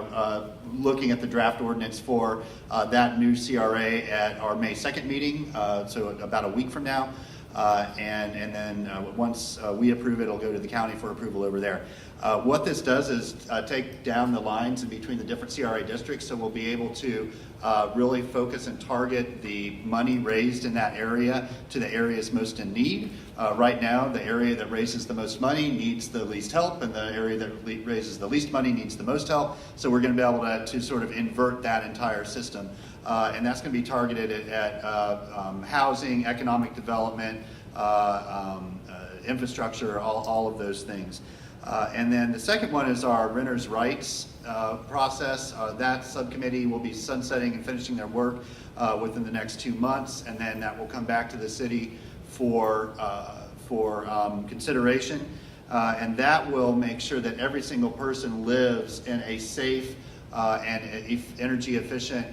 looking at the draft ordinance for that new CRA at our May 2nd meeting, so about a week from now. And then once we approve it, it'll go to the county for approval over there. What this does is take down the lines in between the different CRA districts, so we'll be able to really focus and target the money raised in that area to the areas most in need. Right now, the area that raises the most money needs the least help, and the area that raises the least money needs the most help. So we're going to be able to sort of invert that entire system. And that's going to be targeted at housing, economic development, infrastructure, all of those things. And then the second one is our renters' rights process. That subcommittee will be sunsetting and finishing their work within the next 2 months, and then that will come back to the city for consideration. And that will make sure that every single person lives in a safe and energy efficient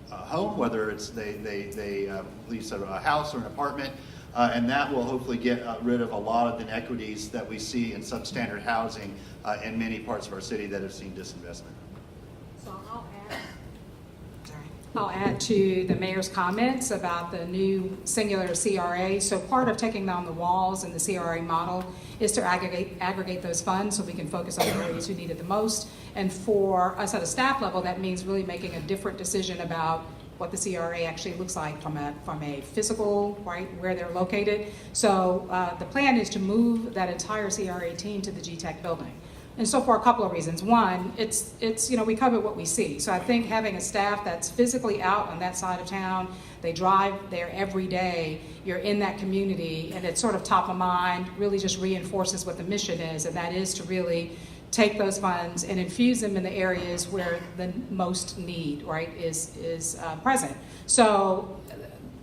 home, whether it's they lease a house or an apartment. And that will hopefully get rid of a lot of the inequities that we see in substandard housing in many parts of our city that have seen disinvestment. So I'll add to the mayor's comments about the new singular CRA. So part of taking down the walls in the CRA model is to aggregate those funds so we can focus on the areas who need it the most. And for us at a staff level, that means really making a different decision about what the CRA actually looks like from a physical, right, where they're located. So the plan is to move that entire CRA team to the GTEC building. And so for a couple of reasons. One, it's you know, we cover what we see. So I think having a staff that's physically out on that side of town, they drive there every day, you're in that community, and it's sort of top of mind, really just reinforces what the mission is, and that is to really take those funds and infuse them in the areas where the most need, right, is present. So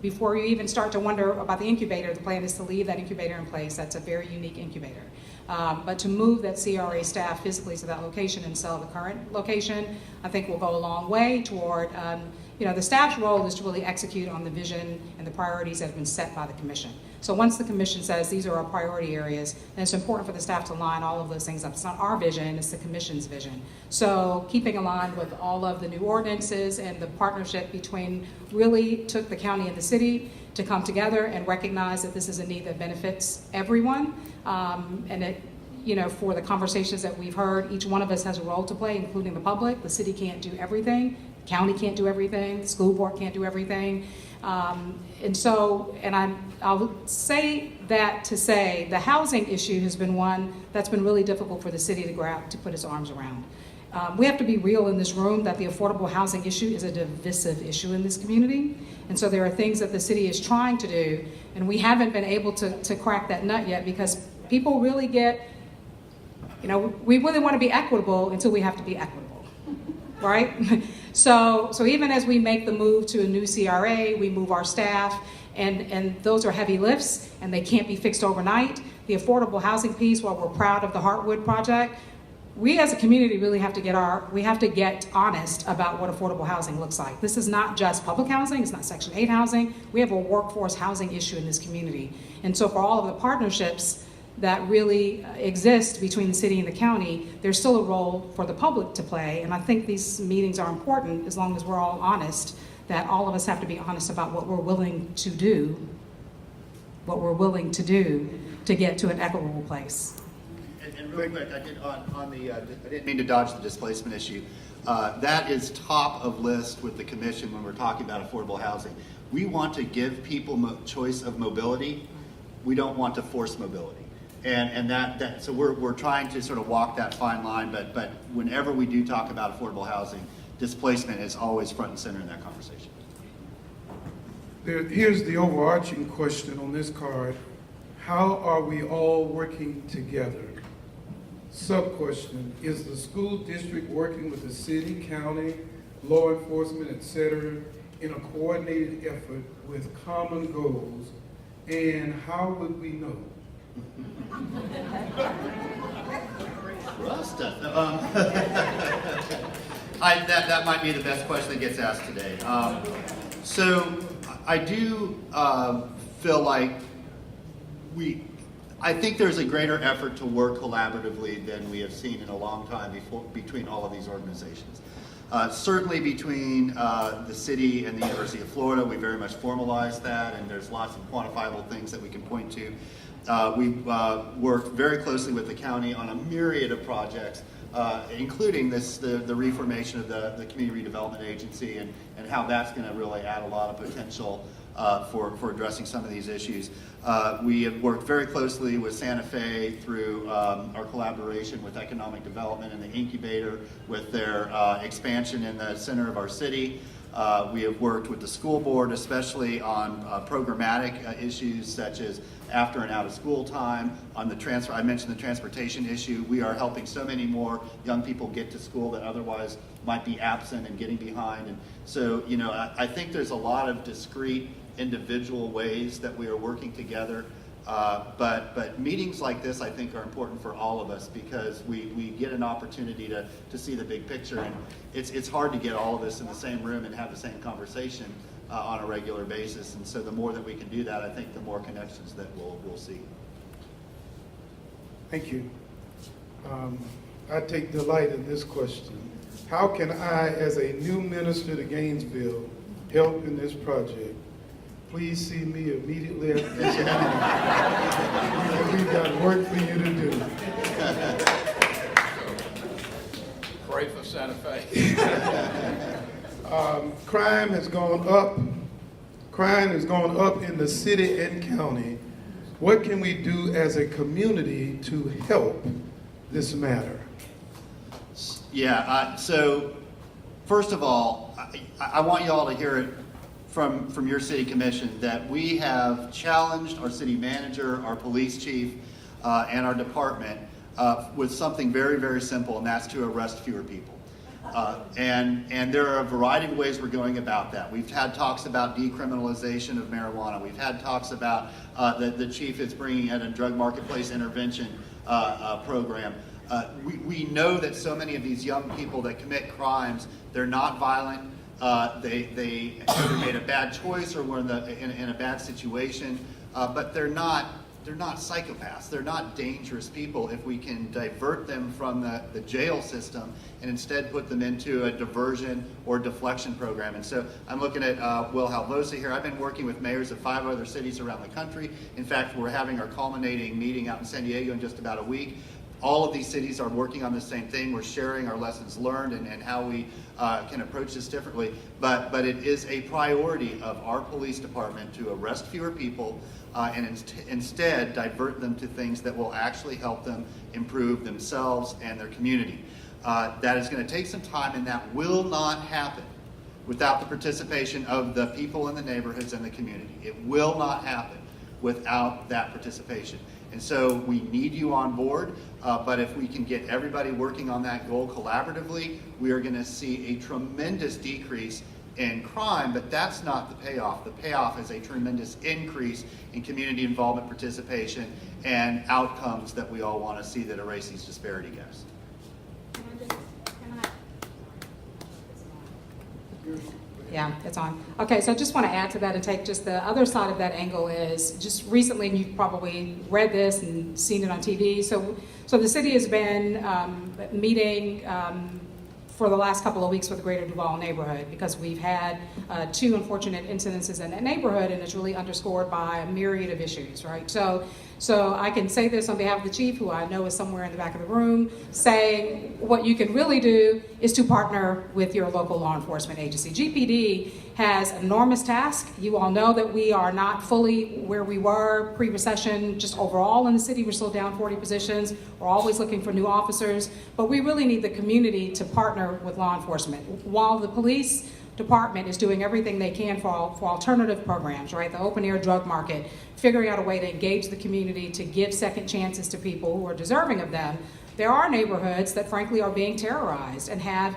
before you even start to wonder about the incubator, the plan is to leave that incubator in place. That's a very unique incubator. But to move that CRA staff physically to that location and sell the current location, I think will go a long way toward, you know, the staff's role is to really execute on the vision and the priorities that have been set by the commission. So once the commission says these are our priority areas, then it's important for the staff to line all of those things up. It's not our vision, it's the commission's vision. So keeping aligned with all of the new ordinances and the partnership between really took the county and the city to come together and recognize that this is a need that benefits everyone. And it, you know, for the conversations that we've heard, each one of us has a role to play, including the public. The city can't do everything. The county can't do everything. The school board can't do everything. I'll say that to say the housing issue has been one that's been really difficult for the city to put its arms around. We have to be real in this room that the affordable housing issue is a divisive issue in this community. And so there are things that the city is trying to do, and we haven't been able to crack that nut yet because people really get, you know, we really want to be equitable until we have to be equitable, right? So even as we make the move to a new CRA, we move our staff, and those are heavy lifts, and they can't be fixed overnight. The affordable housing piece, while we're proud of the Heartwood project, we as a community really have to get honest about what affordable housing looks like. This is not just public housing, it's not Section 8 housing. We have a workforce housing issue in this community. And so for all of the partnerships that really exist between the city and the county, there's still a role for the public to play. And I think these meetings are important as long as we're all honest, that all of us have to be honest about what we're willing to do to get to an equitable place. And real quick, I didn't mean to dodge the displacement issue. That is top of list with the commission when we're talking about affordable housing. We want to give people choice of mobility. We don't want to force mobility. So we're trying to sort of walk that fine line, but whenever we do talk about affordable housing, displacement is always front and center in that conversation. Here's the overarching question on this card. How are we all working together? Sub-question, is the school district working with the city, county, law enforcement, etc., in a coordinated effort with common goals? And how would we know? That might be the best question that gets asked today. So I do feel like I think there's a greater effort to work collaboratively than we have seen in a long time between all of these organizations. Certainly between the city and the University of Florida, we very much formalized that, and there's lots of quantifiable things that we can point to. We've worked very closely with the county on a myriad of projects, including the reformation of the Community Redevelopment Agency and how that's going to really add a lot of potential for addressing some of these issues. We have worked very closely with Santa Fe through our collaboration with economic development and the incubator with their expansion in the center of our city. We have worked with the school board, especially on programmatic issues such as after and out of school time. On the transfer, I mentioned the transportation issue. We are helping so many more young people get to school that otherwise might be absent and getting behind. And so, you know, I think there's a lot of discrete individual ways that we are working together. But meetings like this, I think, are important for all of us because we get an opportunity to see the big picture, and it's hard to get all of us in the same room and have the same conversation on a regular basis. And so the more that we can do that, I think the more connections that we'll see. Thank you. I take delight in this question. How can I, as a new minister to Gainesville, help in this project? Please see me immediately after this meeting. We've got work for you to do. Pray for Santa Fe. Crime has gone up. Crime has gone up in the city and county. What can we do as a community to help this matter? Yeah, so first of all, I want you all to hear it from your city commission that we have challenged our city manager, our police chief, and our department with something very, very simple, and that's to arrest fewer people. And there are a variety of ways we're going about that. We've had talks about decriminalization of marijuana. We've had talks about the chief is bringing in a drug marketplace intervention program. We know that so many of these young people that commit crimes, they're not violent. They either made a bad choice or were in a bad situation, but they're not psychopaths. They're not dangerous people if we can divert them from the jail system and instead put them into a diversion or deflection program. And so I'm looking at Will Halvosa here. I've been working with mayors of 5 other cities around the country. In fact, we're having our culminating meeting out in San Diego in just about a week. All of these cities are working on the same thing. We're sharing our lessons learned and how we can approach this differently. But it is a priority of our police department to arrest fewer people and instead divert them to things that will actually help them improve themselves and their community. That is going to take some time, and that will not happen without the participation of the people in the neighborhoods and the community. It will not happen without that participation. And so we need you on board, but if we can get everybody working on that goal collaboratively, we are going to see a tremendous decrease in crime, but that's not the payoff. The payoff is a tremendous increase in community involvement, participation, and outcomes that we all want to see that erase these disparity gaps. Yeah, it's on. Okay, so I just want to add to that and take just the other side of that angle is just recently, and you've probably read this and seen it on TV. So the city has been meeting for the last couple of weeks with the Greater Duval neighborhood because we've had 2 unfortunate incidences in that neighborhood, and it's really underscored by a myriad of issues, right? So I can say this on behalf of the chief, who I know is somewhere in the back of the room, saying what you can really do is to partner with your local law enforcement agency. GPD has an enormous task. You all know that we are not fully where we were pre-recession, just overall in the city. We're still down 40 positions. We're always looking for new officers, but we really need the community to partner with law enforcement. While the police department is doing everything they can for alternative programs, right? The open air drug market, figuring out a way to engage the community, to give second chances to people who are deserving of them. There are neighborhoods that frankly are being terrorized and have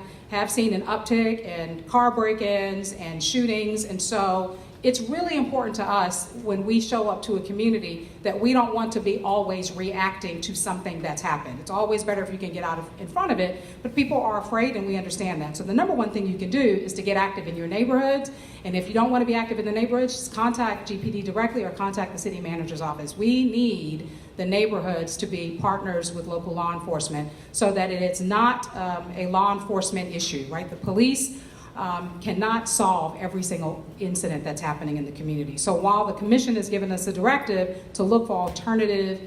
seen an uptick in car break-ins and shootings. And so it's really important to us when we show up to a community that we don't want to be always reacting to something that's happened. It's always better if you can get out in front of it, but people are afraid and we understand that. So the number one thing you can do is to get active in your neighborhoods. And if you don't want to be active in the neighborhoods, just contact GPD directly or contact the city manager's office. We need the neighborhoods to be partners with local law enforcement so that it's not a law enforcement issue, right? The police cannot solve every single incident that's happening in the community. So while the commission has given us a directive to look for alternative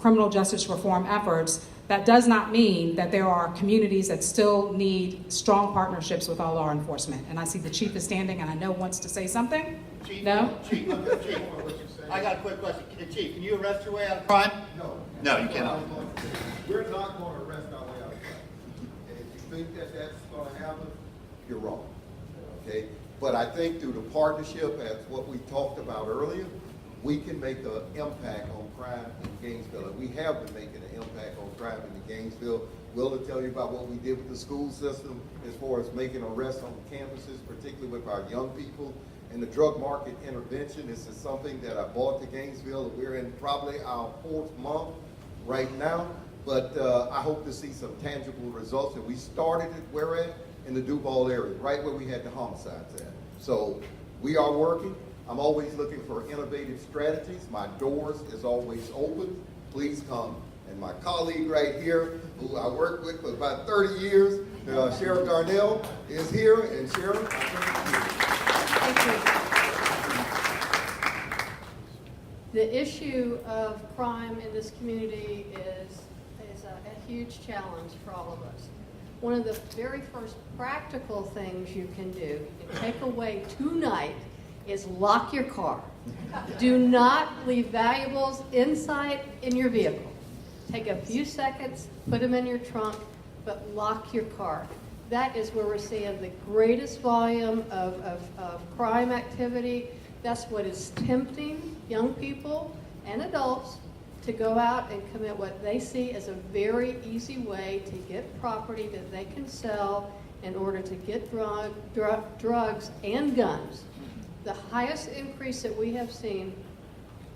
criminal justice reform efforts, that does not mean that there are communities that still need strong partnerships with all law enforcement. And I see the chief is standing and I know wants to say something. Chief, No? Chief, I got a quick question. Chief, can you arrest your way out of crime? No, you cannot. We're not going to arrest our way out of crime. And if you think that that's going to happen, you're wrong. Okay? But I think through the partnership, as what we talked about earlier, we can make an impact on crime in Gainesville. And we have been making an impact on crime in Gainesville. Will to tell you about what we did with the school system as far as making arrests on campuses, particularly with our young people. And the drug market intervention, this is something that I brought to Gainesville. We're in probably our 4th month right now, but I hope to see some tangible results. And we started it where at? In the Duval area, right where we had the homicides at. So we are working. I'm always looking for innovative strategies. My doors is always open. Please come. And my colleague right here, who I worked with for about 30 years, Sheriff Darnell, is here. And Sheriff, I turn to you. The issue of crime in this community is a huge challenge for all of us. One of the very first practical things you can do, you can take away tonight, is lock your car. Do not leave valuables inside in your vehicle. Take a few seconds, put them in your trunk, but lock your car. That is where we're seeing the greatest volume of crime activity. That's what is tempting young people and adults to go out and commit what they see as a very easy way to get property that they can sell in order to get drugs and guns. The highest increase that we have seen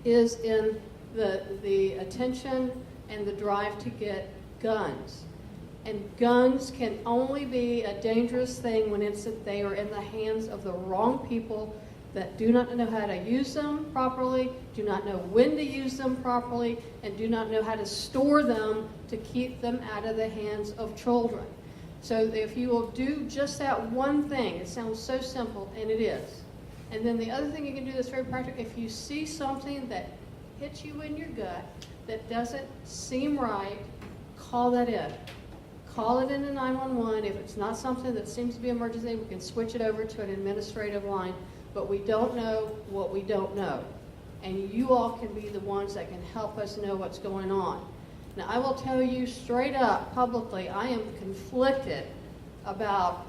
is in the attention and the drive to get guns. And guns can only be a dangerous thing when they are in the hands of the wrong people that do not know how to use them properly, do not know when to use them properly, and do not know how to store them to keep them out of the hands of children. So if you will do just that one thing, it sounds so simple, and it is. And then the other thing you can do that's very practical, if you see something that hits you in your gut that doesn't seem right, call that in. Call it into 911. If it's not something that seems to be emergency, we can switch it over to an administrative line. But we don't know what we don't know. And you all can be the ones that can help us know what's going on. Now, I will tell you straight up, publicly, I am conflicted about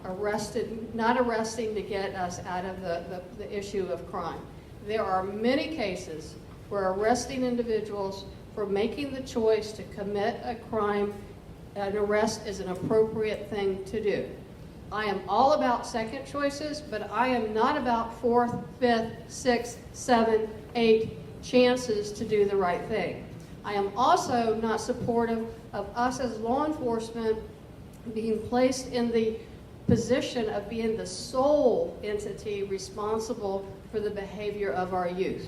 not arresting to get us out of the issue of crime. There are many cases where arresting individuals for making the choice to commit a crime, an arrest is an appropriate thing to do. I am all about second choices, but I am not about fourth, fifth, sixth, seventh, eighth chances to do the right thing. I am also not supportive of us as law enforcement being placed in the position of being the sole entity responsible for the behavior of our youth.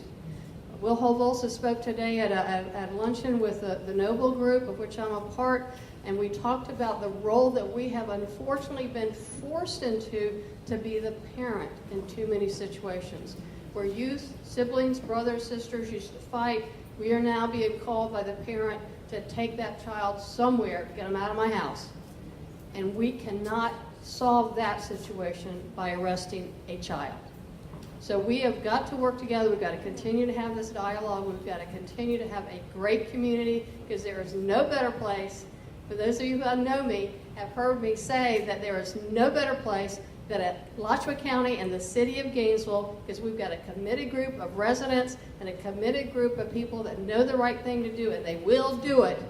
Will Hovolsa spoke today at a luncheon with the Noble Group, of which I'm a part, and we talked about the role that we have unfortunately been forced into to be the parent in too many situations. Where youth, siblings, brothers, sisters used to fight, we are now being called by the parent to take that child somewhere, get them out of my house. And we cannot solve that situation by arresting a child. So we have got to work together. We've got to continue to have this dialogue. We've got to continue to have a great community, because there is no better place. For those of you who know me, have heard me say that there is no better place than at Alachua County and the City of Gainesville, because we've got a committed group of residents and a committed group of people that know the right thing to do, and they will do it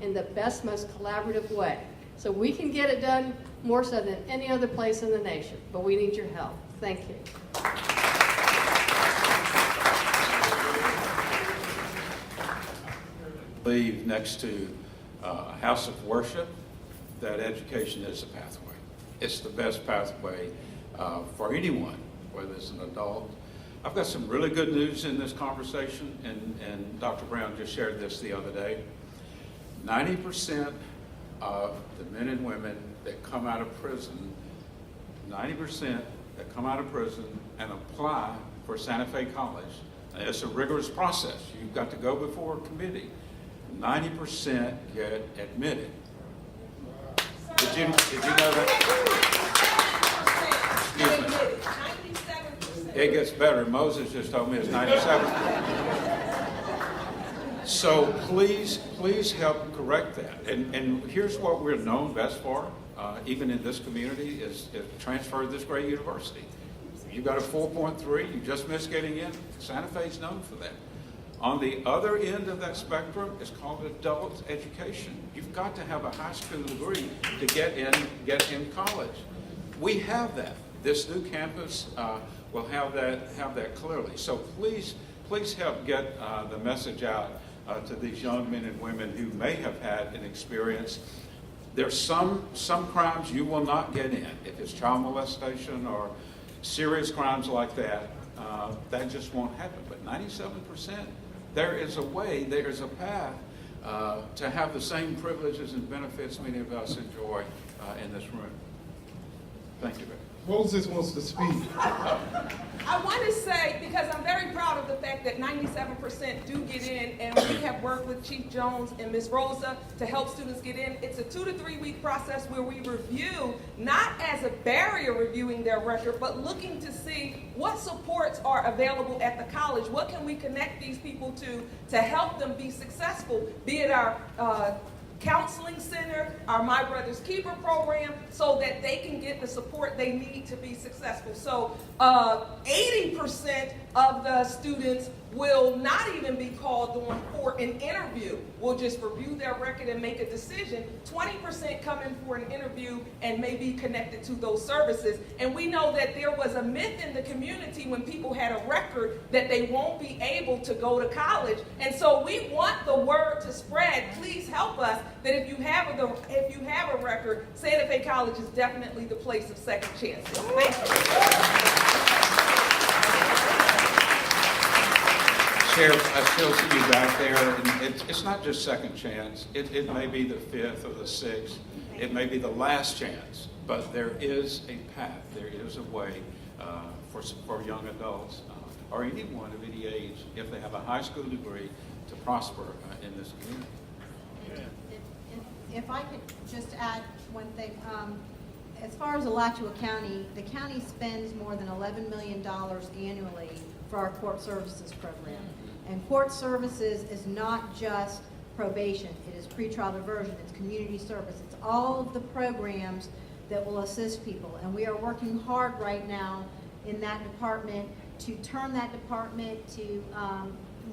in the best, most collaborative way. So we can get it done more so than any other place in the nation, but we need your help. Thank you. Believe next to a house of worship that education is a pathway. It's the best pathway for anyone, whether it's an adult. I've got some really good news in this conversation, and Dr. Brown just shared this the other day. 90% of the men and women that come out of prison, 90% that come out of prison and apply for Santa Fe College, and it's a rigorous process. You've got to go before a committee. 90% get admitted. Did you know that? Excuse me. It gets better. Moses just told me it's 97%. So please help correct that. And here's what we're known best for, even in this community, is transfer to this great university. You got a 4.3, you just missed getting in. Santa Fe's known for that. On the other end of that spectrum is called adult education. You've got to have a high school degree to get in college. We have that. This new campus will have that clearly. So please help get the message out to these young men and women who may have had an experience. There's some crimes you will not get in. If it's child molestation or serious crimes like that, that just won't happen. But 97%, there is a way, there is a path to have the same privileges and benefits many of us enjoy in this room. Thank you, Becky. Moses wants to speak. I want to say, because I'm very proud of the fact that 97% do get in, and we have worked with Chief Jones and Ms. Rosa to help students get in. It's a 2 to 3 week process where we review, not as a barrier reviewing their record, but looking to see what supports are available at the college. What can we connect these people to help them be successful, be it our counseling center, our My Brother's Keeper program, so that they can get the support they need to be successful. So 80% of the students will not even be called on for an interview. We'll just review their record and make a decision. 20% come in for an interview and may be connected to those services. And we know that there was a myth in the community when people had a record that they won't be able to go to college. And so we want the word to spread. Please help us that if you have a record, Santa Fe College is definitely the place of second chances. Thank you. Sheriff, I still see you back there, and it's not just second chance. It may be the fifth or the sixth. It may be the last chance, but there is a path. There is a way for young adults or anyone of any age, if they have a high school degree, to prosper in this community. If I could just add one thing. As far as Alachua County, the county spends more than $11 million annually for our court services program. And court services is not just probation, it is pretrial diversion, it's community service, it's all of the programs that will assist people. And we are working hard right now in that department to turn that department to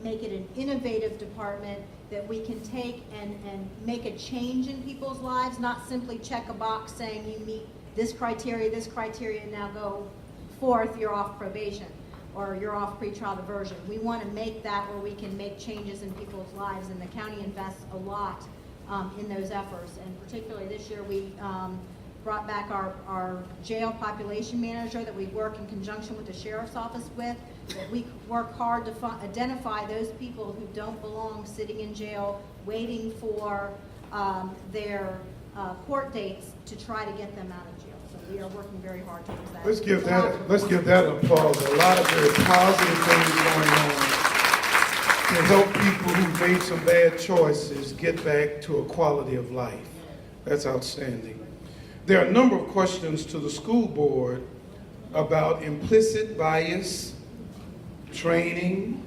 make it an innovative department that we can take and make a change in people's lives, not simply check a box saying you meet this criteria, and now go forth, you're off probation, or you're off pretrial diversion. We want to make that where we can make changes in people's lives, and the county invests a lot in those efforts. And particularly this year, we brought back our jail population manager that we work in conjunction with the sheriff's office with, that we work hard to identify those people who don't belong sitting in jail, waiting for their court dates to try to get them out of jail. So we are working very hard towards that. Let's give that an applause. A lot of very positive things going on to help people who made some bad choices get back to a quality of life. That's outstanding. There are a number of questions to the school board about implicit bias, training,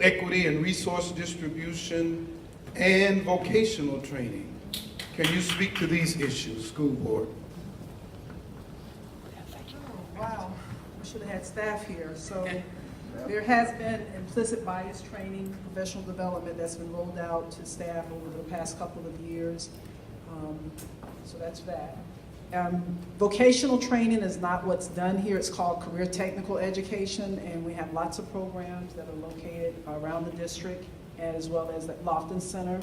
equity and resource distribution, and vocational training. Can you speak to these issues, school board? Wow, I should have had staff here. So there has been implicit bias training, professional development that's been rolled out to staff over the past couple of years. So that's that. Vocational training is not what's done here. It's called career technical education, and we have lots of programs that are located around the district as well as at Lofton Center.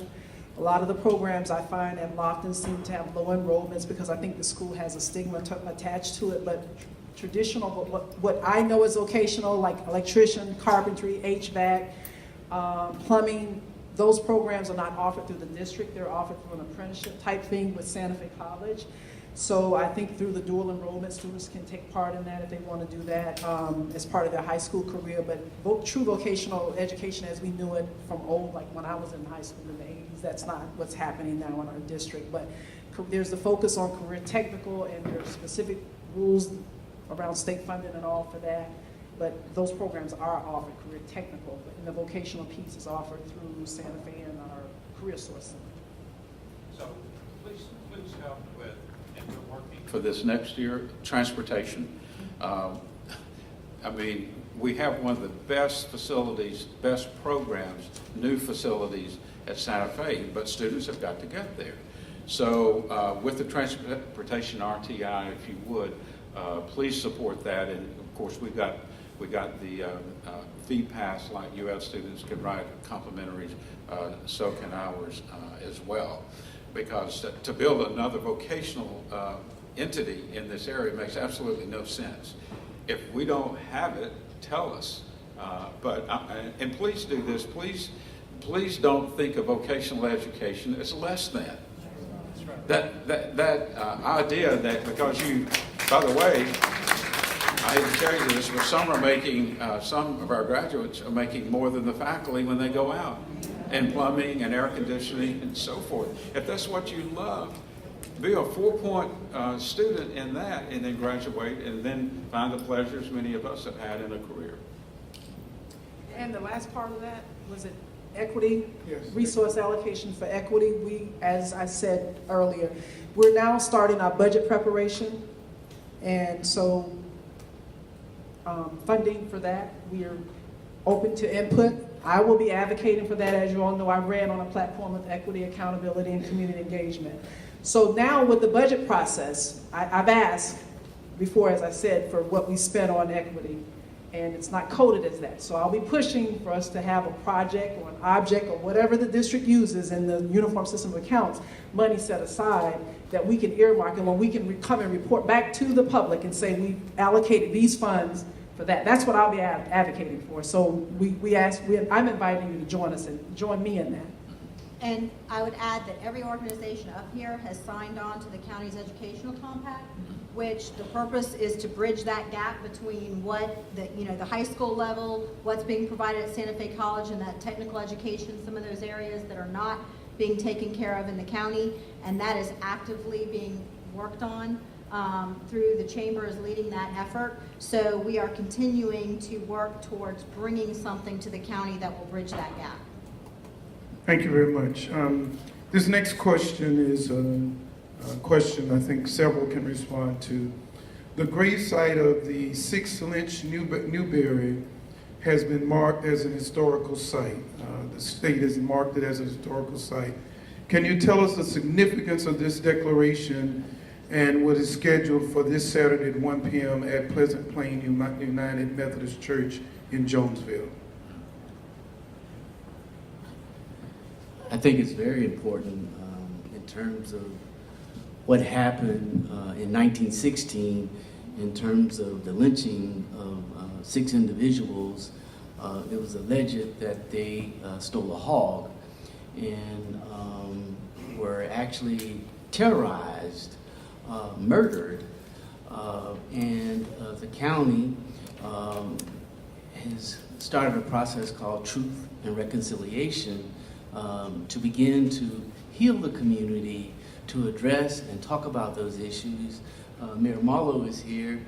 A lot of the programs I find at Lofton seem to have low enrollments because I think the school has a stigma attached to it, but traditional, what I know is vocational, like electrician, carpentry, HVAC, plumbing, those programs are not offered through the district. They're offered through an apprenticeship type thing with Santa Fe College. So I think through the dual enrollment, students can take part in that if they want to do that as part of their high school career. But true vocational education as we knew it from old, like when I was in high school in the 80s, that's not what's happening now in our district. But there's the focus on career technical, and there are specific rules around state funding and all for that. But those programs are offered career technical, and the vocational piece is offered through Santa Fe and our Career Source Center. So please help with, and we're working for this next year, transportation. I mean, we have one of the best facilities, best programs, new facilities at Santa Fe, but students have got to get there. So with the transportation RTI, if you would, please support that. And of course, we got the fee pass, like UL students can ride complimentary, so can ours as well. Because to build another vocational entity in this area makes absolutely no sense. If we don't have it, tell us. And please do this. Please don't think of vocational education as less than. That idea that because you, by the way, I hate to tell you this, but some of our graduates are making more than the faculty when they go out in plumbing and air conditioning and so forth. If that's what you love, be a 4-point student in that and then graduate and then find the pleasures many of us have had in a career. And the last part of that, was it equity, Yes. resource allocation for equity, we, as I said earlier, we're now starting our budget preparation. And so funding for that, we are open to input. I will be advocating for that. As you all know, I ran on a platform of equity, accountability, and community engagement. So now with the budget process, I've asked before, as I said, for what we spent on equity, and it's not coded as that. So I'll be pushing for us to have a project or an object or whatever the district uses in the uniform system of accounts, money set aside that we can earmark, and when we can come and report back to the public and say we allocated these funds for that. That's what I'll be advocating for. So I'm inviting you to join us and join me in that. And I would add that every organization up here has signed on to the county's educational compact, which the purpose is to bridge that gap between what the high school level, what's being provided at Santa Fe College and that technical education, some of those areas that are not being taken care of in the county, and that is actively being worked on through the chamber is leading that effort. So we are continuing to work towards bringing something to the county that will bridge that gap. Thank you very much. This next question is a question I think several can respond to. The grave site of the 6th Lynch Newberry has been marked as an historical site. The state has marked it as a historical site. Can you tell us the significance of this declaration and what is scheduled for this Saturday at 1 p.m. at Pleasant Plain United Methodist Church in Jonesville? I think it's very important in terms of what happened in 1916 in terms of the lynching of 6 individuals. It was alleged that they stole a hog and were actually terrorized, murdered, and the county has started a process called Truth and Reconciliation to begin to heal the community, to address and talk about those issues. Mayor Marlowe is here.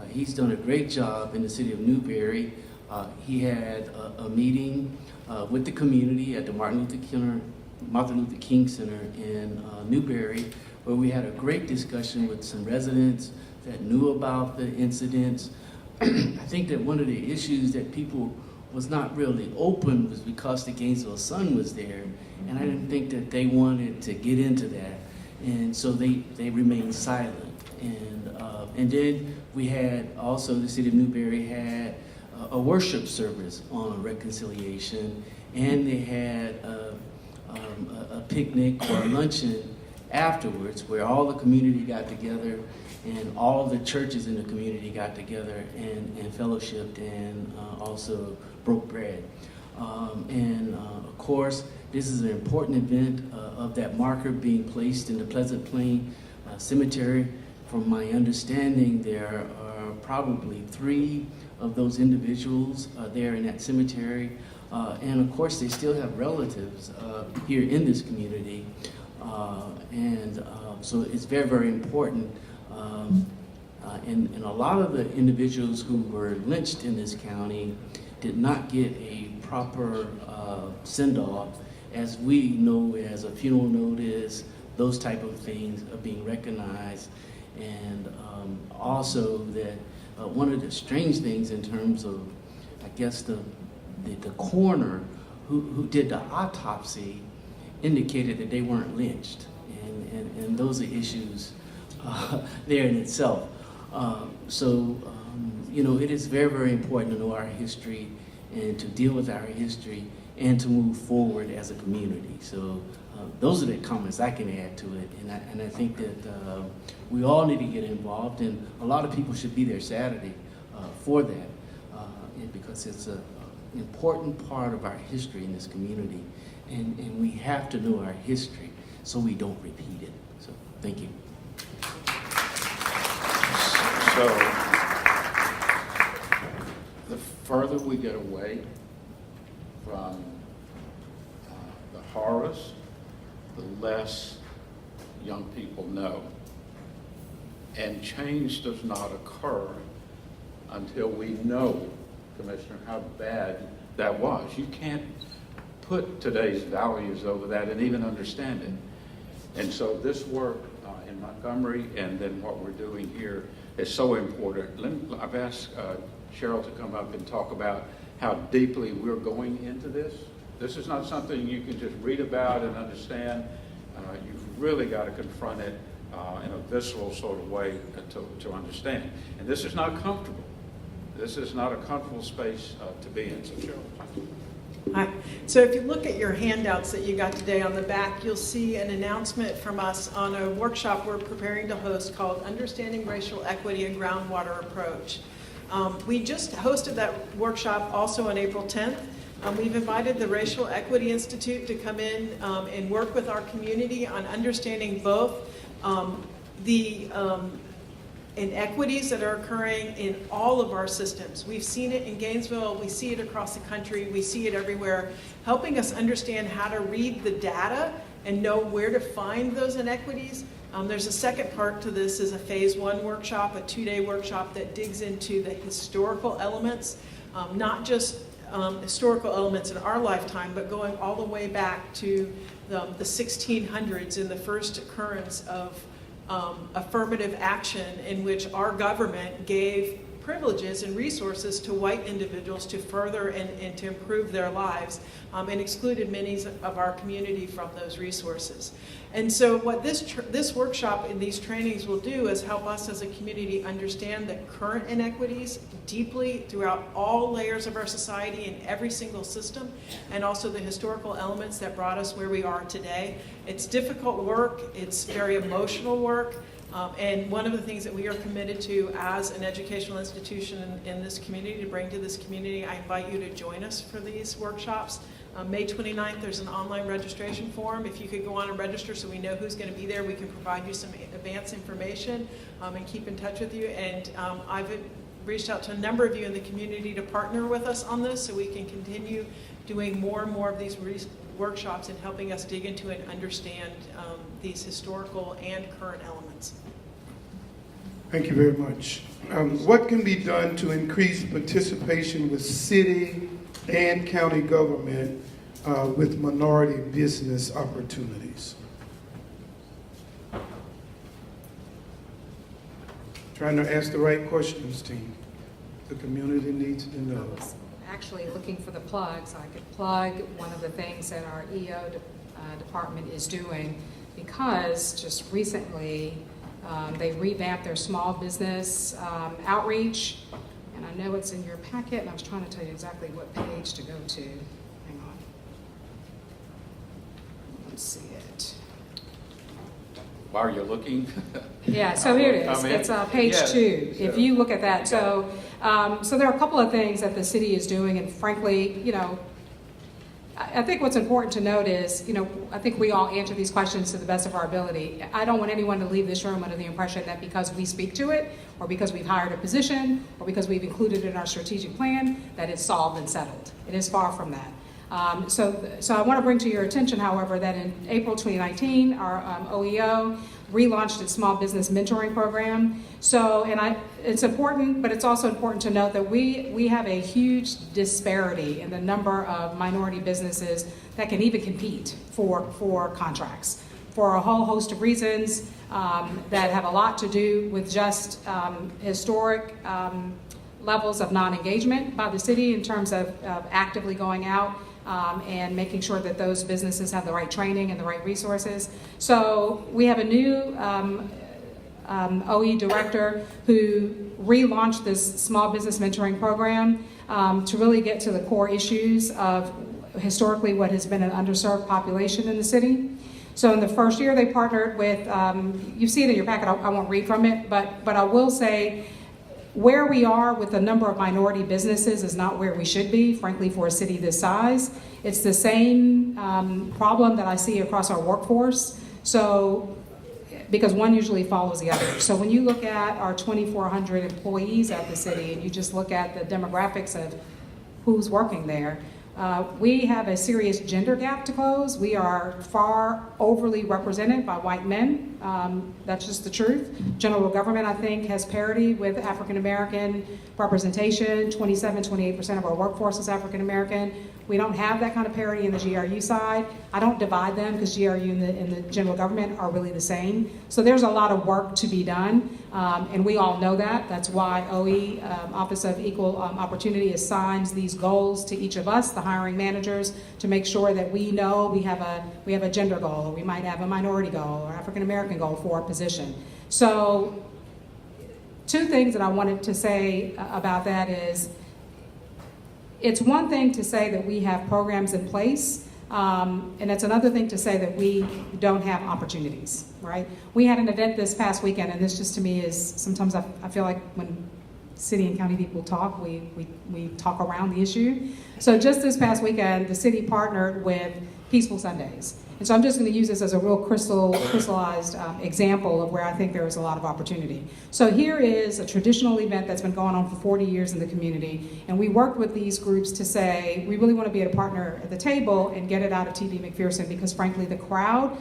He's done a great job in the city of Newberry. He had a meeting with the community at the Martin Luther King Center in Newberry, where we had a great discussion with some residents that knew about the incidents. I think that one of the issues that people was not really open was because the Gainesville Sun was there, and I didn't think that they wanted to get into that, and so they remained silent. And then we had also, the city of Newberry had a worship service on reconciliation, and they had a picnic or a luncheon afterwards where all the community got together and all the churches in the community got together and fellowshipped and also broke bread. Of course, this is an important event of that marker being placed in the Pleasant Plain Cemetery. From my understanding, there are probably 3 of those individuals there in that cemetery. And of course, they still have relatives here in this community. So it's very, very important. And a lot of the individuals who were lynched in this county did not get a proper send-off, as we know as a funeral notice, those type of things are being recognized. And also that one of the strange things in terms of, I guess, the coroner who did the autopsy indicated that they weren't lynched. And those are issues there in itself. It is very, very important to know our history and to deal with our history and to move forward as a community. So those are the comments I can add to it. And I think that we all need to get involved, and a lot of people should be there Saturday for that, because it's an important part of our history in this community. And we have to know our history so we don't repeat it. So thank you. So, the further we get away from the horrors, the less young people know. And change does not occur until we know, Commissioner, how bad that was. You can't put today's values over that and even understand it. And so this work in Montgomery and then what we're doing here is so important. I've asked Cheryl to come up and talk about how deeply we're going into this. This is not something you can just read about and understand. You've really got to confront it in a visceral sort of way to understand. And this is not comfortable. This is not a comfortable space to be in. So Cheryl. Hi. So if you look at your handouts that you got today on the back, you'll see an announcement from us on a workshop we're preparing to host called Understanding Racial Equity and Groundwater Approach. We just hosted that workshop also on April 10th. We've invited the Racial Equity Institute to come in and work with our community on understanding both the inequities that are occurring in all of our systems. We've seen it in Gainesville, we see it across the country, we see it everywhere, helping us understand how to read the data and know where to find those inequities. There's a second part to this, is a phase 1 workshop, a 2-day workshop that digs into the historical elements, not just historical elements in our lifetime, but going all the way back to the 1600s and the first occurrence of affirmative action in which our government gave privileges and resources to white individuals to further and to improve their lives, and excluded many of our community from those resources. And so what this workshop and these trainings will do is help us as a community understand the current inequities deeply throughout all layers of our society in every single system, and also the historical elements that brought us where we are today. It's difficult work, it's very emotional work, and one of the things that we are committed to as an educational institution in this community, to bring to this community, I invite you to join us for these workshops. May 29th, there's an online registration form. If you could go on and register so we know who's going to be there, we can provide you some advance information and keep in touch with you. And I've reached out to a number of you in the community to partner with us on this so we can continue doing more and more of these workshops and helping us dig into and understand these historical and current elements. Thank you very much. What can be done to increase participation with city and county government with minority business opportunities? Trying to ask the right questions, team. The community needs to know. Actually looking for the plugs. I could plug one of the things that our EO department is doing, because just recently they revamped their small business outreach, and I know it's in your packet, and I was trying to tell you exactly what page to go to. Hang on. Let's see it. While you're looking. Yeah, so here it is. It's page 2. If you look at that. So there are a couple of things that the city is doing, and frankly, you know, I think what's important to note is, you know, I think we all answer these questions to the best of our ability. I don't want anyone to leave this room under the impression that because we speak to it, or because we've hired a position, or because we've included it in our strategic plan, that it's solved and settled. It is far from that. So I want to bring to your attention, however, that in April 2019, our OEO relaunched its small business mentoring program. So, it's important, but it's also important to note that we have a huge disparity in the number of minority businesses that can even compete for contracts, for a whole host of reasons that have a lot to do with just historic levels of non-engagement by the city in terms of actively going out and making sure that those businesses have the right training and the right resources. So we have a new OE director who relaunched this small business mentoring program to really get to the core issues of historically what has been an underserved population in the city. So in the first year they partnered with, you see it in your packet, I won't read from it, but I will say where we are with the number of minority businesses is not where we should be, frankly, for a city this size. It's the same problem that I see across our workforce. So, because one usually follows the other. So when you look at our 2,400 employees at the city and you just look at the demographics of who's working there, We have a serious gender gap to close. We are far overly represented by white men. That's just the truth. General government, I think, has parity with African American representation. 28% of our workforce is African American. We don't have that kind of parity in the GRU side. I don't divide them because GRU and the general government are really the same. So there's a lot of work to be done, and we all know that. That's why OE, Office of Equal Opportunity, assigns these goals to each of us, the hiring managers, to make sure that we know we have a gender goal, or we might have a minority goal, or African American goal for a position. So two things that I wanted to say about that is, it's one thing to say that we have programs in place, and it's another thing to say that we don't have opportunities, right? We had an event this past weekend, and this just to me is, sometimes I feel like when city and county people talk, we talk around the issue. So just this past weekend, the city partnered with Peaceful Sundays. And so I'm just going to use this as a real crystallized example of where I think there is a lot of opportunity. So here is a traditional event that's been going on for 40 years in the community, and we worked with these groups to say, we really want to be a partner at the table and get it out of TV McPherson, because frankly, the crowd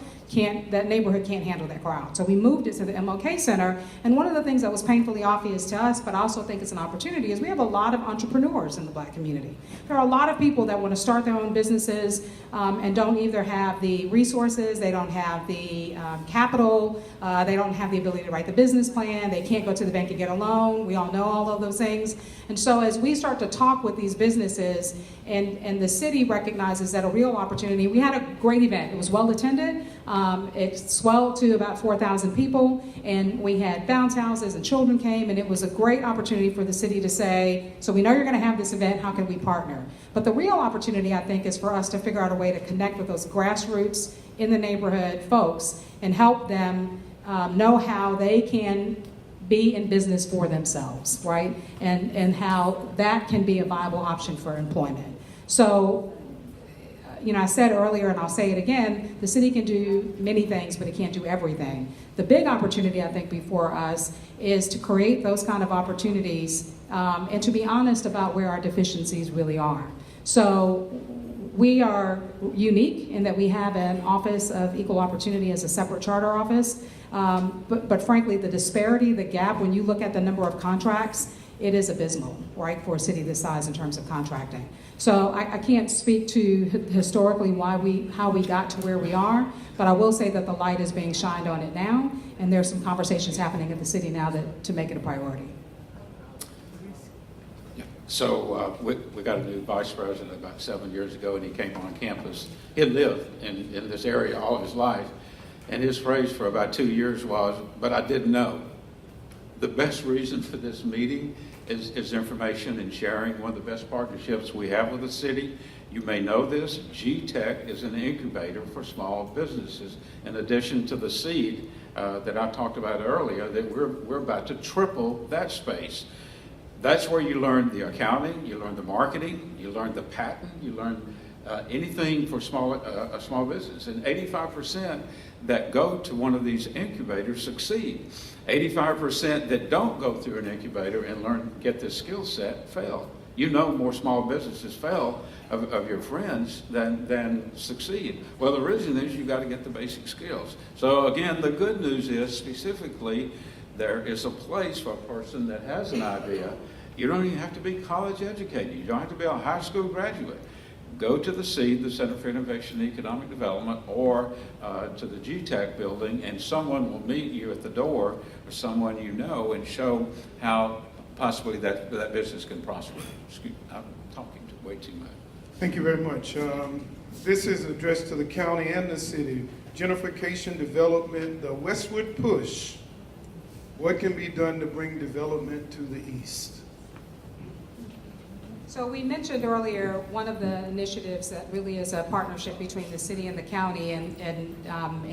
that neighborhood can't handle that crowd. So we moved it to the MLK Center, and one of the things that was painfully obvious to us, but I also think it's an opportunity, is we have a lot of entrepreneurs in the Black community. There are a lot of people that want to start their own businesses and don't either have the resources, they don't have the capital, they don't have the ability to write the business plan, they can't go to the bank and get a loan. We all know all of those things. And so as we start to talk with these businesses, and the city recognizes that a real opportunity, we had a great event. It was well attended. It swelled to about 4,000 people, and we had bounce houses and children came, and it was a great opportunity for the city to say, so we know you're going to have this event, how can we partner? But the real opportunity, I think, is for us to figure out a way to connect with those grassroots in the neighborhood folks and help them know how they can be in business for themselves, right? And how that can be a viable option for employment. So, I said earlier, and I'll say it again, the city can do many things, but it can't do everything. The big opportunity, I think, before us is to create those kind of opportunities and to be honest about where our deficiencies really are. So we are unique in that we have an Office of Equal Opportunity as a separate charter office, but frankly, the disparity, the gap, when you look at the number of contracts, it is abysmal, right, for a city this size in terms of contracting. So I can't speak to historically how we got to where we are, but I will say that the light is being shined on it now, and there's some conversations happening at the city now to make it a priority. So we got a new vice president about 7 years ago, and he came on campus. He had lived in this area all his life, and his phrase for about 2 years was, "But I didn't know." The best reason for this meeting is information and sharing. One of the best partnerships we have with the city. You may know this, G-Tech is an incubator for small businesses. In addition to the seed that I talked about earlier, that we're about to triple that space. That's where you learn the accounting, you learn the marketing, you learn the patent, you learn anything for a small business. And 85% that go to one of these incubators succeed. 85% that don't go through an incubator and get this skill set fail. You know more small businesses fail of your friends than succeed. Well, the reason is you got to get the basic skills. So again, the good news is specifically there is a place for a person that has an idea. You don't even have to be college educated. You don't have to be a high school graduate. Go to the SEED, the Center for Innovation and Economic Development, or to the G-Tech building, and someone will meet you at the door, or someone you know, and show how possibly that business can prosper. Excuse me, I'm talking way too much. Thank you very much. This is addressed to the county and the city. Gentrification, development, the westward push. What can be done to bring development to the east? So we mentioned earlier one of the initiatives that really is a partnership between the city and the county, and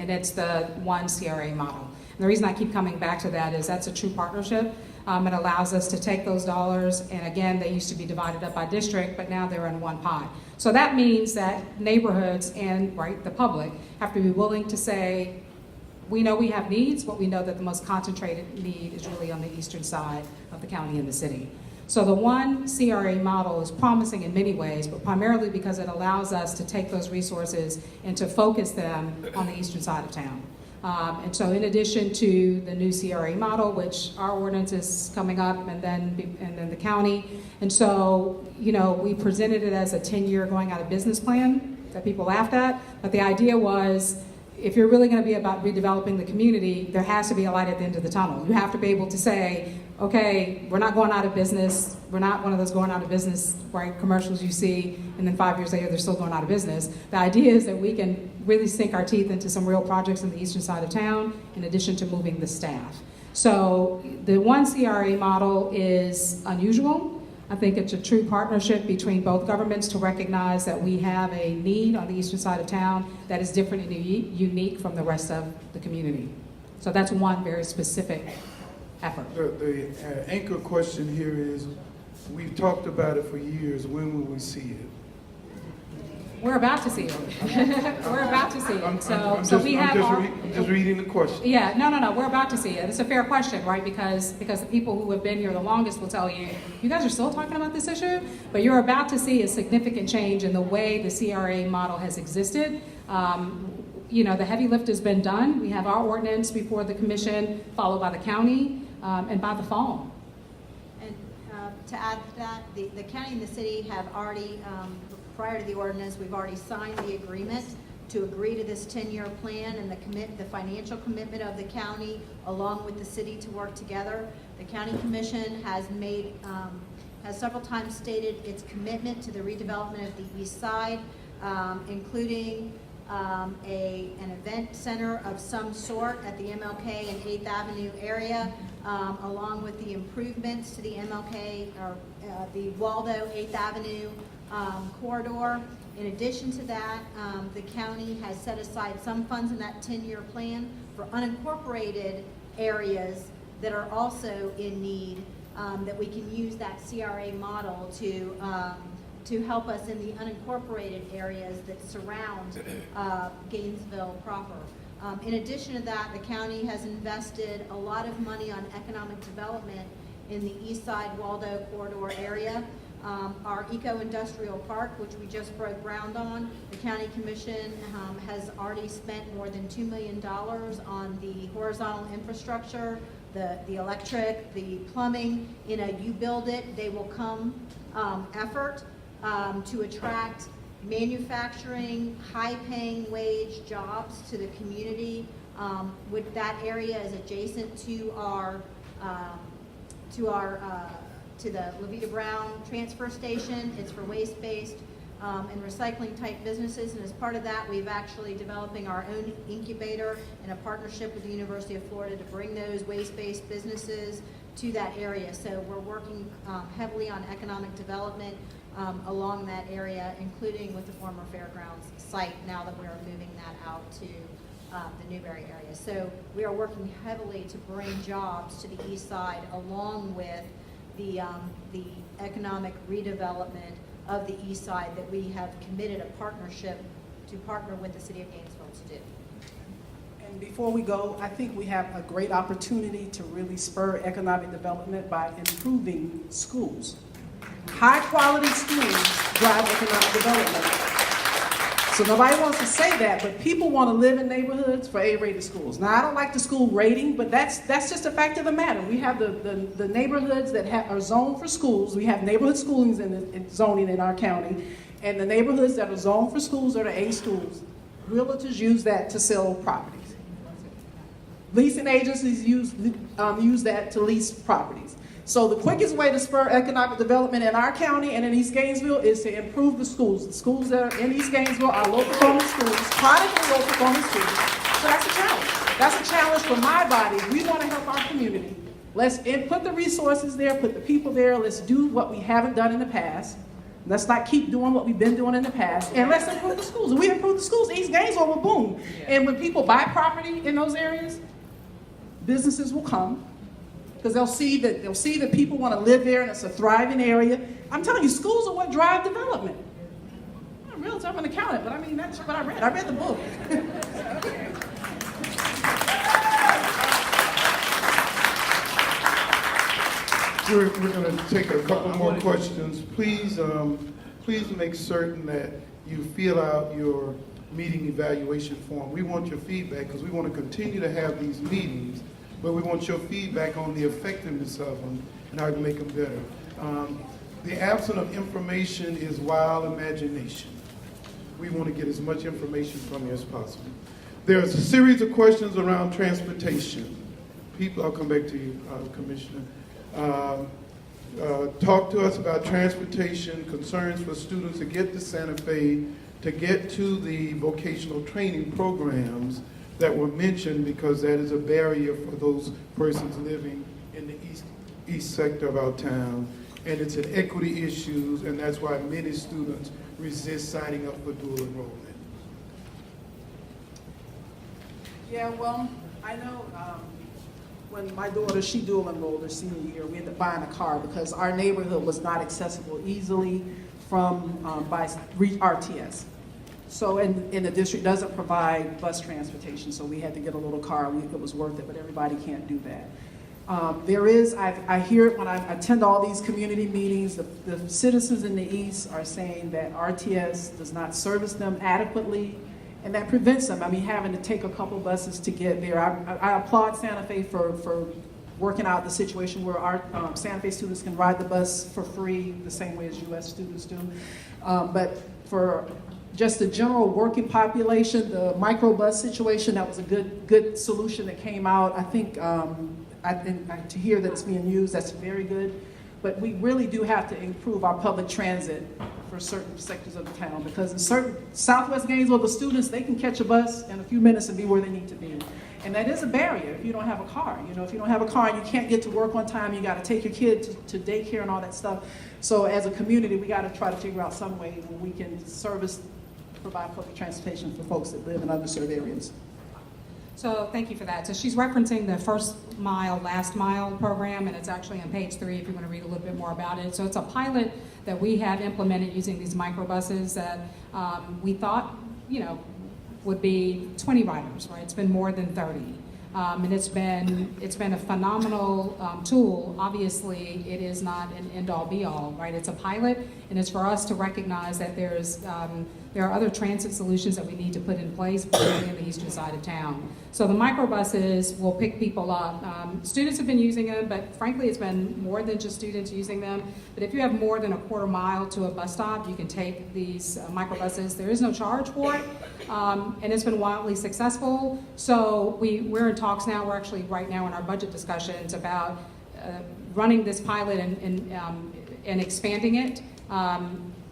it's the one CRA model. And the reason I keep coming back to that is that's a true partnership. It allows us to take those dollars, and again, they used to be divided up by district, but now they're in one pot. So that means that neighborhoods and the public have to be willing to say, we know we have needs, but we know that the most concentrated need is really on the eastern side of the county and the city. So the one CRA model is promising in many ways, but primarily because it allows us to take those resources and to focus them on the eastern side of town. And so in addition to the new CRA model, which our ordinance is coming up, and then the county, and so, you know, we presented it as a 10-year going out of business plan that people laughed at, but the idea was, if you're really going to be about redeveloping the community, there has to be a light at the end of the tunnel. You have to be able to say, okay, we're not going out of business. We're not one of those going out of business, right, commercials you see, and then 5 years later they're still going out of business. The idea is that we can really sink our teeth into some real projects in the eastern side of town, in addition to moving the staff. So the one CRA model is unusual. I think it's a true partnership between both governments to recognize that we have a need on the eastern side of town that is different and unique from the rest of the community. So that's one very specific effort. The anchor question here is, we've talked about it for years. When will we see it? We're about to see it. We're about to see it. I'm just reading the question. Yeah, no. We're about to see it. It's a fair question, right? Because the people who have been here the longest will tell you, you guys are still talking about this issue, but you're about to see a significant change in the way the CRA model has existed. You know, the heavy lift has been done. We have our ordinance before the commission, followed by the county, and by the fall. And to add to that, the county and the city have already, prior to the ordinance, we've already signed the agreement to agree to this 10-year plan and the financial commitment of the county along with the city to work together. The county commission has several times stated its commitment to the redevelopment of the east side, including an event center of some sort at the MLK and 8th Avenue area, along with the improvements to the MLK or the Waldo 8th Avenue corridor. In addition to that, the county has set aside some funds in that 10-year plan for unincorporated areas that are also in need, that we can use that CRA model to help us in the unincorporated areas that surround Gainesville proper. In addition to that, the county has invested a lot of money on economic development in the East Side Waldo corridor area. Our eco-industrial park, which we just broke ground on, the county commission has already spent more than $2 million on the horizontal infrastructure, the electric, the plumbing, in a you build it, they will come effort to attract manufacturing, high-paying wage jobs to the community. With that area is adjacent to the Levita Brown transfer station. It's for waste-based and recycling type businesses, and as part of that, we've actually developing our own incubator in a partnership with the University of Florida to bring those waste-based businesses to that area. So we're working heavily on economic development along that area, including with the former fairgrounds site, now that we are moving that out to the Newberry area. So we are working heavily to bring jobs to the east side, along with the economic redevelopment of the east side that we have committed a partnership to partner with the City of Gainesville to do. And before we go, I think we have a great opportunity to really spur economic development by improving schools. High-quality schools drive economic development. So nobody wants to say that, but people want to live in neighborhoods for A-rated schools. Now, I don't like the school rating, but that's just a fact of the matter. We have the neighborhoods that are zoned for schools. We have neighborhood schools in zoning in our county, and the neighborhoods that are zoned for schools are the A schools. Realtors use that to sell properties. Leasing agencies use that to lease properties. So the quickest way to spur economic development in our county and in East Gainesville is to improve the schools. The schools that are in East Gainesville are low-performing schools, chronically low-performing schools. So that's a challenge. That's a challenge for my body. We want to help our community. Let's put the resources there, put the people there. Let's do what we haven't done in the past. Let's not keep doing what we've been doing in the past. And let's improve the schools. And we improve the schools, East Gainesville will boom. And when people buy property in those areas, businesses will come. Because they'll see that people want to live there and it's a thriving area. I'm telling you, schools are what drive development. I'm not a realtor, I'm an accountant, but I mean, that's what I read. I read the book. We're going to take a couple more questions. Please, please make certain that you fill out your meeting evaluation form. We want your feedback because we want to continue to have these meetings, but we want your feedback on the effectiveness of them and how to make them better. The absence of information is wild imagination. We want to get as much information from you as possible. There's a series of questions around transportation. People, I'll come back to you, Commissioner. Talk to us about transportation, concerns for students to get to Santa Fe, to get to the vocational training programs that were mentioned, because that is a barrier for those persons living in the east sector of our town. And it's an equity issue, and that's why many students resist signing up for dual enrollment. Yeah, well, I know when my daughter, she dual enrolled her senior year, we ended up buying a car because our neighborhood was not accessible easily from by RTS. So, and the district doesn't provide bus transportation, so we had to get a little car. It was worth it, but everybody can't do that. There is, I hear it when I attend all these community meetings, the citizens in the East are saying that RTS does not service them adequately, and that prevents them, having to take a couple buses to get there. I applaud Santa Fe for working out the situation where our Santa Fe students can ride the bus for free, the same way as US students do. But for just the general working population, the microbus situation, that was a good solution that came out. I think to hear that it's being used, that's very good. But we really do have to improve our public transit for certain sectors of the town, because in certain Southwest Gainesville, the students, they can catch a bus in a few minutes and be where they need to be. And that is a barrier if you don't have a car. You know, if you don't have a car and you can't get to work on time, you got to take your kid to daycare and all that stuff. So as a community, we got to try to figure out some way where we can provide public transportation for folks that live in underserved areas. So thank you for that. So she's referencing the first mile, last mile program, and it's actually on page 3 if you want to read a little bit more about it. So it's a pilot that we have implemented using these microbuses that we thought, would be 20 riders, right? It's been more than 30. And it's been a phenomenal tool. Obviously, it is not an end-all be-all, right? It's a pilot, and it's for us to recognize that there are other transit solutions that we need to put in place, particularly on the eastern side of town. So the microbuses will pick people up. Students have been using them, but frankly, it's been more than just students using them. But if you have more than a quarter mile to a bus stop, you can take these microbuses. There is no charge for it, and it's been wildly successful. So we're in talks now. We're actually right now in our budget discussions about running this pilot and expanding it.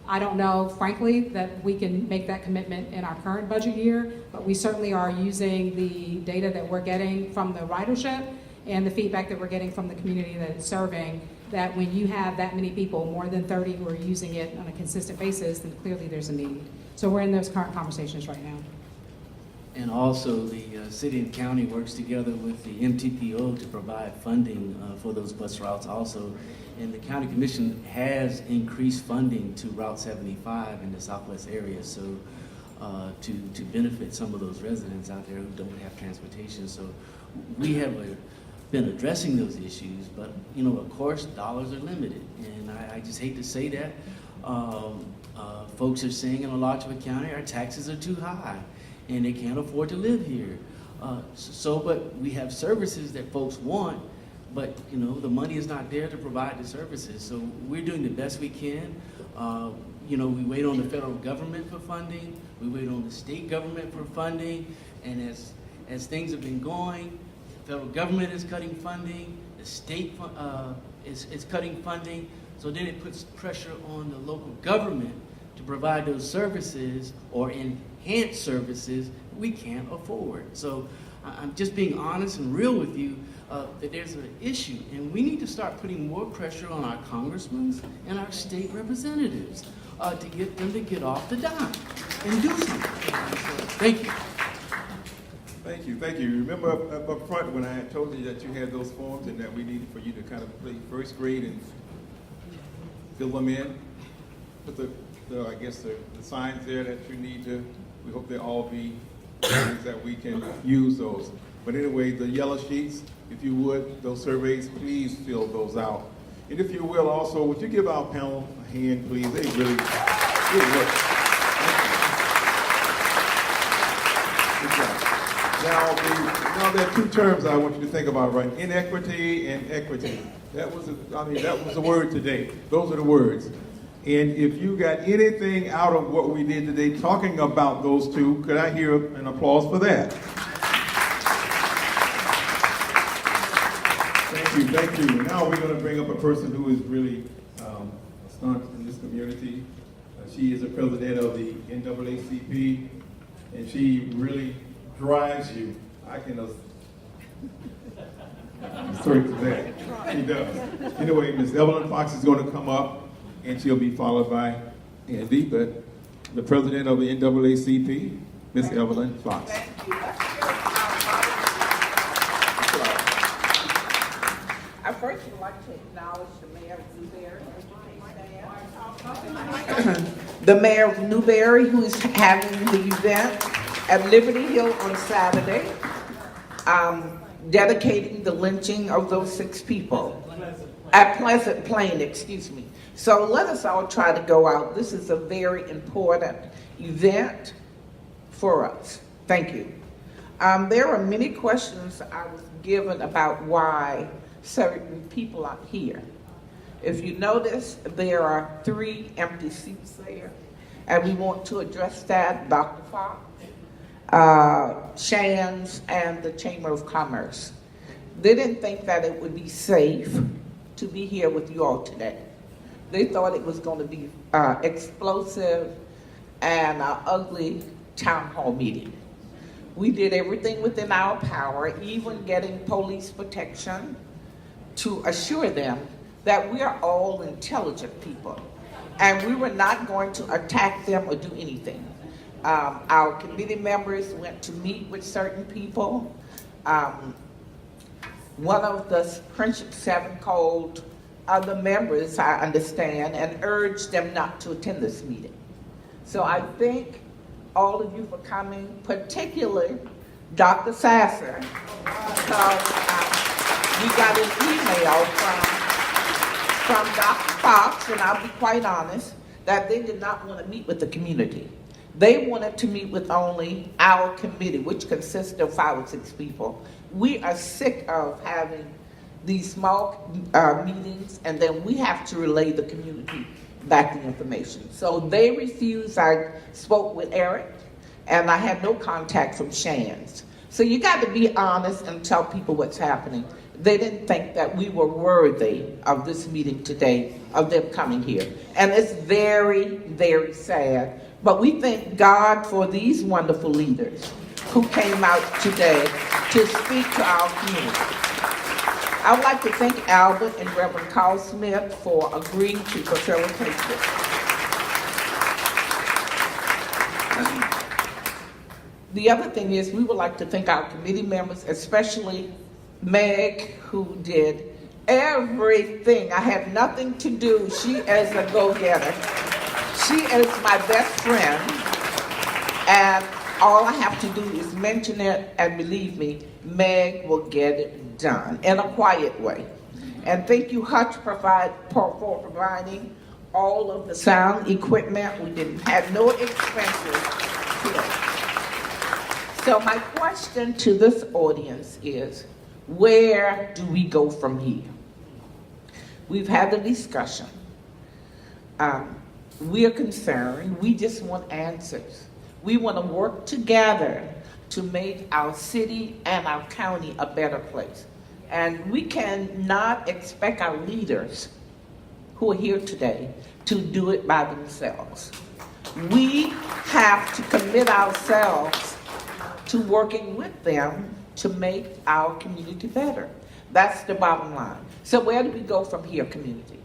I don't know, frankly, that we can make that commitment in our current budget year, but we certainly are using the data that we're getting from the ridership and the feedback that we're getting from the community that it's serving, that when you have that many people, more than 30 who are using it on a consistent basis, then clearly there's a need. So we're in those current conversations right now. And also, the city and county works together with the MTPO to provide funding for those bus routes also. And the county commission has increased funding to Route 75 in the southwest area, so to benefit some of those residents out there who don't have transportation. So we have been addressing those issues, but of course, dollars are limited, and I just hate to say that. Folks are saying in Alachua County our taxes are too high, and they can't afford to live here. But we have services that folks want, but the money is not there to provide the services. So we're doing the best we can. We wait on the federal government for funding. We wait on the state government for funding. And as things have been going, the federal government is cutting funding. The state is cutting funding. So then it puts pressure on the local government to provide those services or enhance services we can't afford. So I'm just being honest and real with you that there's an issue, and we need to start putting more pressure on our congressmen and our state representatives to get them to get off the dime and do something. Thank you. Thank you. Remember up front when I had told you that you had those forms and that we needed for you to kind of play first grade and fill them in? Put the signs there that you need to. We hope they all be things that we can use those. But anyway, the yellow sheets, if you would, those surveys, please fill those out. And if you will also, would you give our panel a hand, please? They really work. Good job. Now there are two terms I want you to think about, right? Inequity and equity. That was the word today. Those are the words. And if you got anything out of what we did today talking about those two, could I hear an applause for that? Thank you. Now we're going to bring up a person who is really a staunch in this community. She is the president of the NAACP, and she really drives you. I can assert to that. She does. Anyway, Ms. Evelyn Fox is going to come up, and she'll be followed by Andy, but the president of the NAACP, Ms. Evelyn Fox. Thank you. I first would like to acknowledge the mayor of Newberry. The mayor of Newberry, who is having the event at Liberty Hill on Saturday, dedicating the lynching of those 6 people. At Pleasant Plain, excuse me. So let us all try to go out. This is a very important event for us. Thank you. There are many questions I was given about why certain people are here. If you notice, there are 3 empty seats there, and we want to address that. Dr. Fox, Shands, and the Chamber of Commerce. They didn't think that it would be safe to be here with you all today. They thought it was going to be explosive and an ugly town hall meeting. We did everything within our power, even getting police protection, to assure them that we are all intelligent people and we were not going to attack them or do anything. Our committee members went to meet with certain people. One of the Friendship 7 called other members, I understand, and urged them not to attend this meeting. So I thank all of you for coming, particularly Dr. Sasser, because we got an email from Dr. Fox, and I'll be quite honest, that they did not want to meet with the community. They wanted to meet with only our committee, which consists of 5 or 6 people. We are sick of having these small meetings, and then we have to relay the community back the information. So they refused. I spoke with Eric, and I had no contact from Shands. So you got to be honest and tell people what's happening. They didn't think that we were worthy of this meeting today, of them coming here. And it's very, very sad. But we thank God for these wonderful leaders who came out today to speak to our community. I would like to thank Albert and Reverend Carl Smith for agreeing to facilitate this. The other thing is, we would like to thank our committee members, especially Meg, who did everything. I had nothing to do. She is a go-getter. She is my best friend, and all I have to do is mention it, and believe me, Meg will get it done in a quiet way. And thank you, Hutch, for providing all of the sound equipment. We didn't have no expenses here. So my question to this audience is, where do we go from here? We've had the discussion. We are concerned. We just want answers. We want to work together to make our city and our county a better place. And we cannot expect our leaders who are here today to do it by themselves. We have to commit ourselves to working with them to make our community better. That's the bottom line. So where do we go from here, community?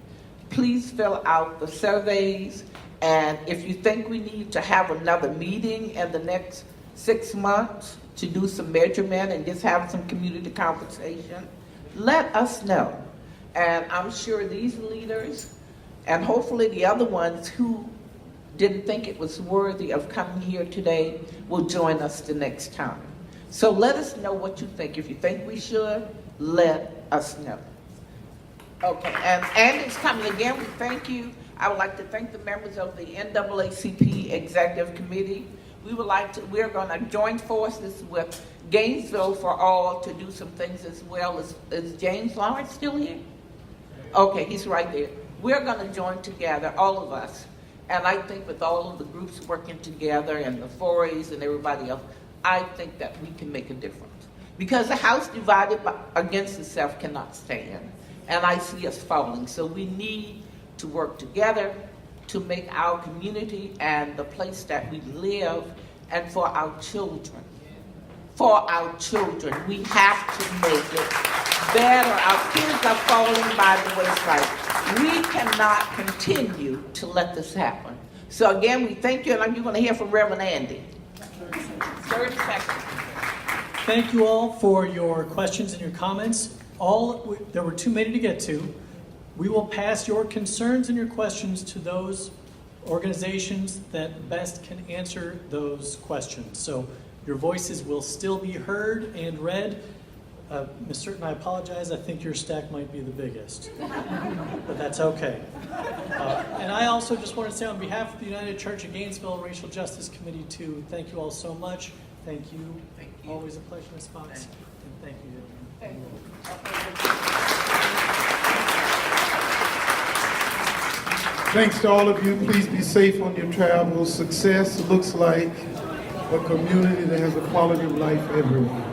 Please fill out the surveys, and if you think we need to have another meeting in the next 6 months to do some measurement and just have some community conversation, let us know. And I'm sure these leaders, and hopefully the other ones who didn't think it was worthy of coming here today, will join us the next time. So let us know what you think. If you think we should, let us know. Okay, and Andy's coming again. We thank you. I would like to thank the members of the NAACP Executive Committee. We're going to join forces with Gainesville for All to do some things as well. Is James Lawrence still here? Okay, he's right there. We're going to join together, all of us. And I think with all of the groups working together and the 4As and everybody else, I think that we can make a difference. Because a house divided against itself cannot stand. And I see us falling. So we need to work together to make our community and the place that we live, and for our children. For our children, we have to make it better. Our kids are falling by the wayside. We cannot continue to let this happen. So again, we thank you, and you're going to hear from Reverend Andy. 30 seconds. Thank you all for your questions and your comments. There were too many to get to. We will pass your concerns and your questions to those organizations that best can answer those questions. So your voices will still be heard and read. Ms. Certain, I apologize. I think your stack might be the biggest, but that's okay. And I also just want to say on behalf of the United Church of Gainesville Racial Justice Committee too, thank you all so much. Thank you. Thank you. Always a pleasure, Ms. Fox. And thank you. Thank you. Thanks to all of you. Please be safe on your travels. Success looks like a community that has a quality of life for everyone.